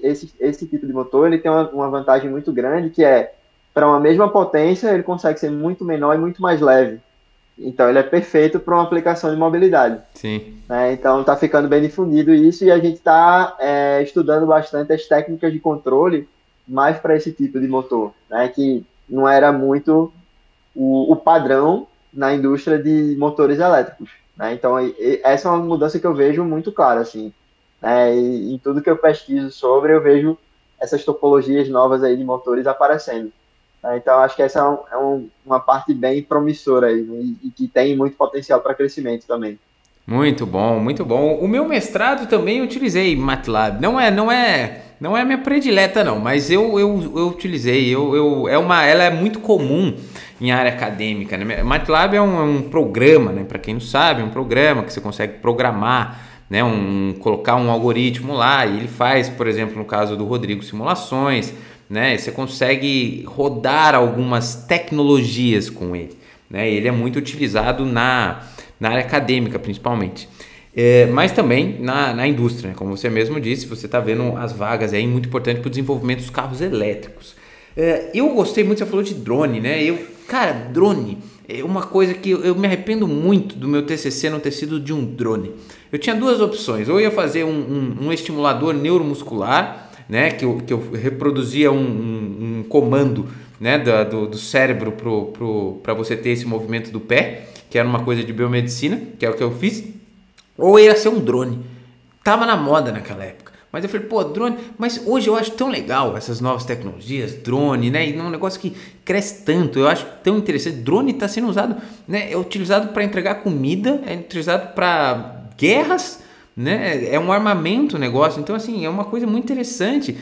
esse tipo de motor ele tem uma vantagem muito grande, que é, para uma mesma potência, ele consegue ser muito menor e muito mais leve. Então ele é perfeito para uma aplicação de mobilidade. Sim. Né? Então está ficando bem difundido isso e a gente está estudando bastante as técnicas de controle mais para esse tipo de motor, né? Que não era muito o padrão na indústria de motores elétricos. Né? Então essa é uma mudança que eu vejo muito clara, assim. Né? E em tudo que eu pesquiso sobre, eu vejo essas topologias novas aí de motores aparecendo. Então, acho que essa uma parte bem promissora aí, né? E que tem muito potencial para crescimento também. Muito bom, muito bom. O meu mestrado também eu utilizei MATLAB. Não é a minha predileta não, mas eu utilizei. Ela é muito comum em área acadêmica, né? MATLAB é um programa, né? Para quem não sabe, é um programa que você consegue programar, né? Colocar um algoritmo lá e ele faz, por exemplo, no caso do Rodrigo, simulações, né? Você consegue rodar algumas tecnologias com ele, né? Ele é muito utilizado na área acadêmica principalmente, mas também na indústria, né? Como você mesmo disse, você está vendo as vagas aí, muito importante para o desenvolvimento dos carros elétricos. Eu gostei muito, você falou de drone, né? Cara, drone é uma coisa que eu me arrependo muito do meu TCC não ter sido de um drone. Eu tinha duas opções, ou eu ia fazer um estimulador neuromuscular, né? Que eu reproduzia um comando, né? do cérebro para você ter esse movimento do pé, que era uma coisa de biomedicina, que é o que eu fiz, ou ia ser um drone. Tava na moda naquela época. Mas eu falei, pô, drone, mas hoje eu acho tão legal essas novas tecnologias, drone, né? E é um negócio que cresce tanto, eu acho tão interessante. Drone está sendo usado, né? É utilizado para entregar comida, é utilizado para guerras, né? É um armamento o negócio, então assim, é uma coisa muito interessante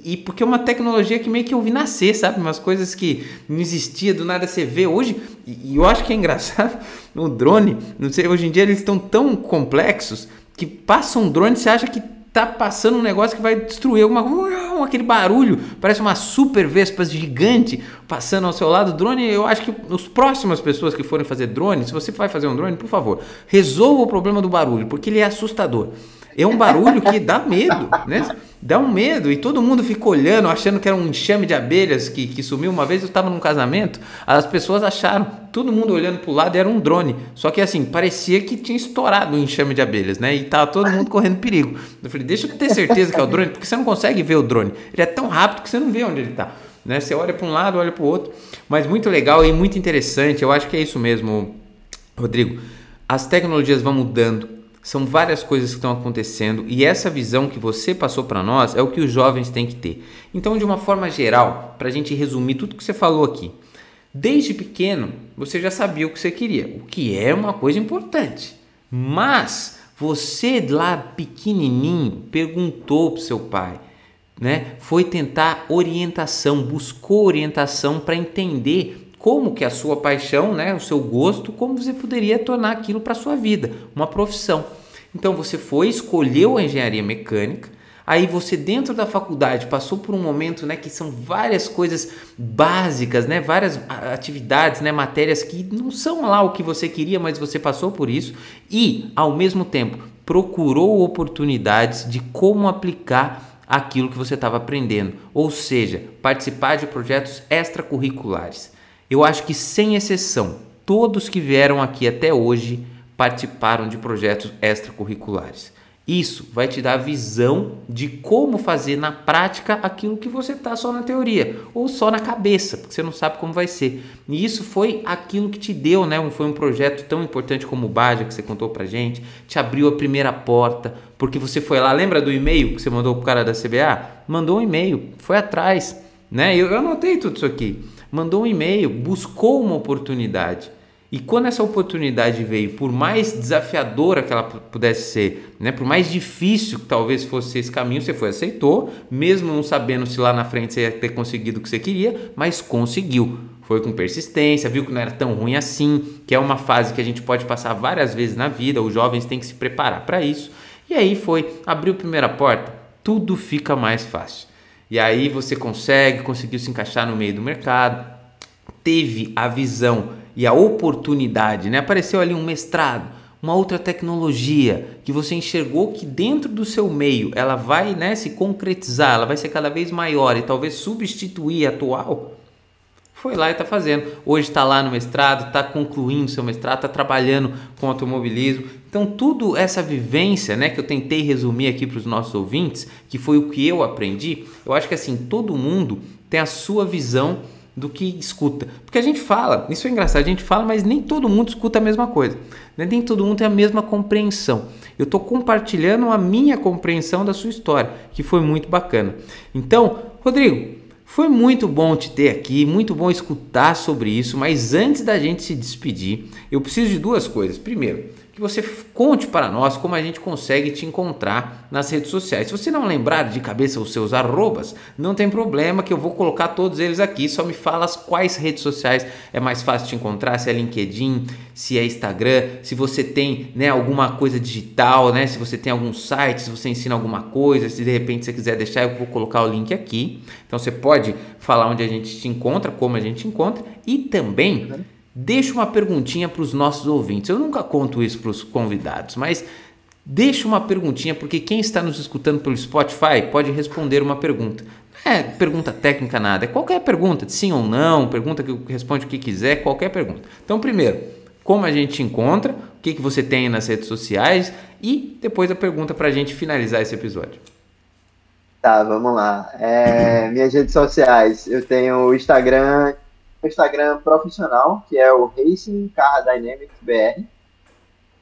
e porque é uma tecnologia que meio que eu vi nascer, sabe? Umas coisas que não existia, do nada você vê hoje, e eu acho que é engraçado, o drone, não sei, hoje em dia eles estão tão complexos que passa um drone, você acha que tá passando um negócio que vai destruir aquele barulho, parece uma super vespa gigante passando ao seu lado. Drone, eu acho que as próximas pessoas que forem fazer drone, se você vai fazer um drone, por favor, resolva o problema do barulho, porque ele é assustador. É um barulho que dá medo, né? Dá um medo e todo mundo fica olhando, achando que era um enxame de abelhas que sumiu. Uma vez eu estava num casamento, as pessoas acharam, todo mundo olhando pro lado, era um drone. Só que assim, parecia que tinha estourado um enxame de abelhas, né? E tava todo mundo correndo perigo. Eu falei, deixa eu ter certeza que é o drone, porque você não consegue ver o drone. Ele é tão rápido que você não vê onde ele tá, né? Você olha para um lado, olha para o outro. Mas muito legal e muito interessante, eu acho que é isso mesmo, Rodrigo. As tecnologias vão mudando. São várias coisas que estão acontecendo e essa visão que você passou para nós é o que os jovens têm que ter. Então, de uma forma geral, para a gente resumir tudo que você falou aqui, desde pequeno você já sabia o que você queria, o que é uma coisa importante. Mas você lá pequenininho perguntou para o seu pai, né? Foi tentar orientação, buscou orientação para entender como que a sua paixão, né, o seu gosto, como você poderia tornar aquilo para a sua vida, uma profissão. Então você foi, escolheu a engenharia mecânica, aí você dentro da faculdade passou por um momento, né, que são várias coisas básicas, né, várias atividades, né, matérias que não são lá o que você queria, mas você passou por isso e, ao mesmo tempo, procurou oportunidades de como aplicar aquilo que você estava aprendendo, ou seja, participar de projetos extracurriculares. Eu acho que, sem exceção, todos que vieram aqui até hoje participaram de projetos extracurriculares. Isso vai te dar a visão de como fazer na prática aquilo que você está só na teoria ou só na cabeça, porque você não sabe como vai ser. E isso foi aquilo que te deu, né? Foi um projeto tão importante como o Baja, que você contou pra gente, te abriu a primeira porta, porque você foi lá, lembra do e-mail que você mandou pro cara da CBA? Mandou um e-mail, foi atrás, né? Eu anotei tudo isso aqui. Mandou um e-mail, buscou uma oportunidade. E quando essa oportunidade veio, por mais desafiadora que ela pudesse ser, né, por mais difícil que talvez fosse esse caminho, você foi, aceitou, mesmo não sabendo se lá na frente você ia ter conseguido o que você queria, mas conseguiu. Foi com persistência, viu que não era tão ruim assim, que é uma fase que a gente pode passar várias vezes na vida, os jovens têm que se preparar para isso. E aí foi, abriu a primeira porta, tudo fica mais fácil. E aí você conseguiu se encaixar no meio do mercado, teve a visão e a oportunidade, né? Apareceu ali um mestrado, uma outra tecnologia que você enxergou que dentro do seu meio ela vai, né, se concretizar, ela vai ser cada vez maior e talvez substituir a atual. foi lá e está fazendo. Hoje está lá no mestrado, está concluindo seu mestrado, está trabalhando com automobilismo. Então, tudo essa vivência, né, que eu tentei resumir aqui para os nossos ouvintes, que foi o que eu aprendi, eu acho que assim, todo mundo tem a sua visão do que escuta. Porque a gente fala, isso é engraçado, a gente fala, mas nem todo mundo escuta a mesma coisa. Né? Nem todo mundo tem a mesma compreensão. Eu estou compartilhando a minha compreensão da sua história, que foi muito bacana. Então, Rodrigo, foi muito bom te ter aqui, muito bom escutar sobre isso, mas antes da gente se despedir, eu preciso de duas coisas. Primeiro, que você conte para nós como a gente consegue te encontrar nas redes sociais. Se você não lembrar de cabeça os seus arrobas, não tem problema que eu vou colocar todos eles aqui, só me fala as quais redes sociais é mais fácil te encontrar, se é LinkedIn, se é Instagram, se você tem, né, alguma coisa digital, né, se você tem algum site, se você ensina alguma coisa, se de repente você quiser deixar, eu vou colocar o link aqui. Então você pode falar onde a gente te encontra, como a gente te encontra e também deixa uma perguntinha para os nossos ouvintes. Eu nunca conto isso para os convidados, mas deixa uma perguntinha, porque quem está nos escutando pelo Spotify pode responder uma pergunta. Não é pergunta técnica nada, é qualquer pergunta, de sim ou não, pergunta que responde o que quiser, qualquer pergunta. Então, primeiro, como a gente te encontra, o que você tem nas redes sociais e depois a pergunta para a gente finalizar esse episódio. Tá, vamos lá. Minhas redes sociais, eu tenho o Instagram profissional, que é o Racing Car Dynamics BR.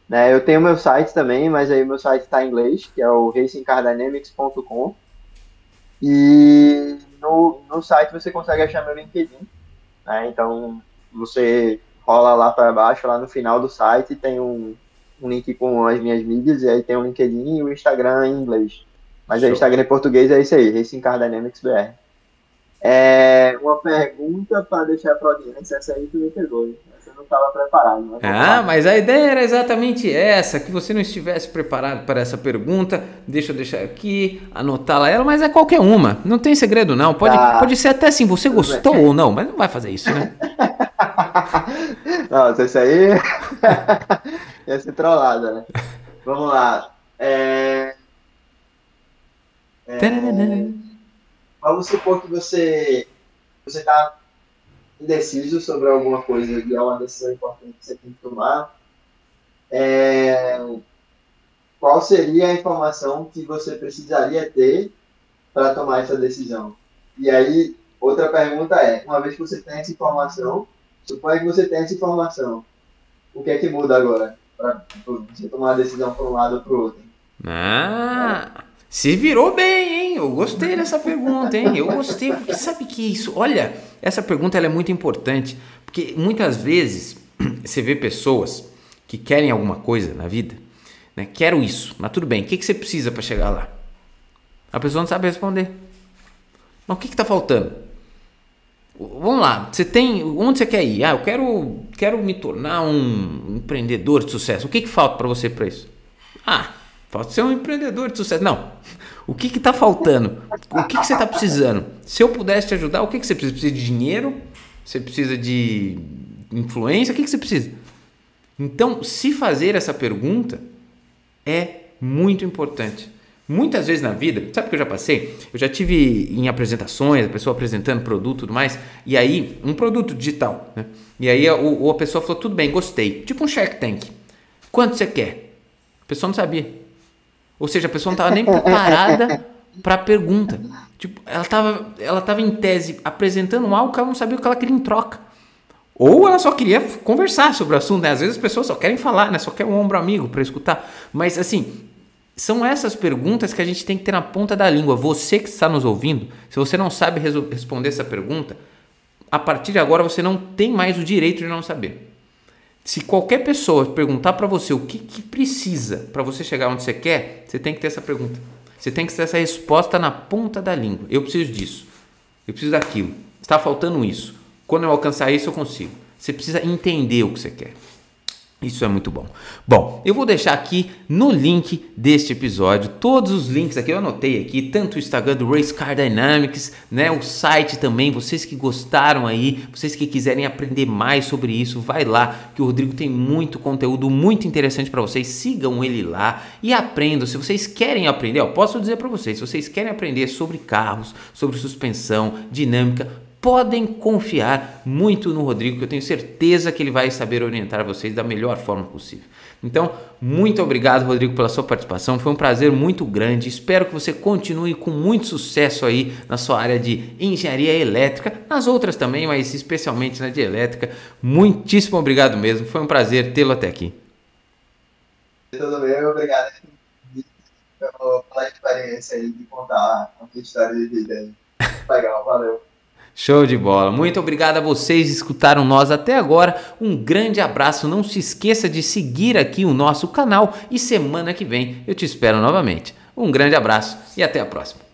Né, eu tenho meu site também, mas aí meu site está em inglês, que é o racingcardynamics.com. E no site você consegue achar meu LinkedIn. Né, então você rola lá para baixo, lá no final do site, tem um link com as minhas mídias, e aí tem o LinkedIn e o Instagram em inglês. Mas o Instagram em português é isso aí, Racing Car Dynamics BR. Uma pergunta para deixar para a audiência, essa aí tu me pegou, hein? Essa eu não estava preparado. Mas a ideia era exatamente essa, que você não estivesse preparado para essa pergunta. Deixa eu deixar aqui, anotá-la ela, mas é qualquer uma, não tem segredo não, pode ser até assim, você gostou ou não, mas não vai fazer isso, né? Nossa, isso aí ia ser trollada, né? Vamos lá. Vamos supor que você está indeciso sobre alguma coisa e é uma decisão importante que você tem que tomar. Qual seria a informação que você precisaria ter para tomar essa decisão? E aí, outra pergunta uma vez que você tem essa informação, suponha que você tem essa informação, o que é que muda agora para você tomar uma decisão para um lado ou para o outro? Se virou bem, hein? Eu gostei dessa pergunta, hein? Eu gostei, porque sabe que isso... Olha, essa pergunta ela é muito importante, porque muitas vezes você vê pessoas que querem alguma coisa na vida, né? Quero isso, mas tudo bem, o que você precisa para chegar lá? A pessoa não sabe responder. Mas o que está faltando? Vamos lá, onde você quer ir? Eu quero me tornar um empreendedor de sucesso. O que falta para você para isso? Falta ser um empreendedor de sucesso. Não. O que está faltando? O que você está precisando? Se eu pudesse te ajudar, o que você precisa? Precisa de dinheiro? Você precisa de influência? O que você precisa? Então, se fazer essa pergunta é muito importante. Muitas vezes na vida, sabe o que eu já passei? Eu já tive em apresentações, a pessoa apresentando produto e tudo mais, e aí, um produto digital, né? E aí a pessoa falou, tudo bem, gostei. Tipo um Shark Tank. Quanto você quer? A pessoa não sabia. Ou seja, a pessoa não estava nem preparada para a pergunta. Tipo, ela estava em tese apresentando algo que ela não sabia o que ela queria em troca. Ou ela só queria conversar sobre o assunto, né? Às vezes as pessoas só querem falar, né? Só quer um ombro amigo para escutar. Mas assim, são essas perguntas que a gente tem que ter na ponta da língua. Você que está nos ouvindo, se você não sabe responder essa pergunta, a partir de agora você não tem mais o direito de não saber. Se qualquer pessoa perguntar para você o que precisa para você chegar onde você quer, você tem que ter essa pergunta. Você tem que ter essa resposta na ponta da língua. Eu preciso disso. Eu preciso daquilo. Está faltando isso. Quando eu alcançar isso, eu consigo. Você precisa entender o que você quer. Isso é muito bom. Bom, eu vou deixar aqui no link deste episódio todos os links aqui, eu anotei aqui, tanto o Instagram do Race Car Dynamics, né, o site também, vocês que gostaram aí, vocês que quiserem aprender mais sobre isso, vai lá, que o Rodrigo tem muito conteúdo muito interessante para vocês, sigam ele lá e aprendam. Se vocês querem aprender, posso dizer para vocês, se vocês querem aprender sobre carros, sobre suspensão, dinâmica, podem confiar muito no Rodrigo, que eu tenho certeza que ele vai saber orientar vocês da melhor forma possível. Então, muito obrigado, Rodrigo, pela sua participação. Foi um prazer muito grande. Espero que você continue com muito sucesso aí na sua área de engenharia elétrica, nas outras também, mas especialmente na de elétrica. Muitíssimo obrigado mesmo. Foi um prazer tê-lo até aqui. Tudo bem, obrigado pela experiência aí de contar a tua história de vida aí. Legal, valeu. Show de bola. Muito obrigado a vocês que escutaram nós até agora. Um grande abraço. Não se esqueça de seguir aqui o nosso canal e semana que vem eu te espero novamente. Um grande abraço e até a próxima.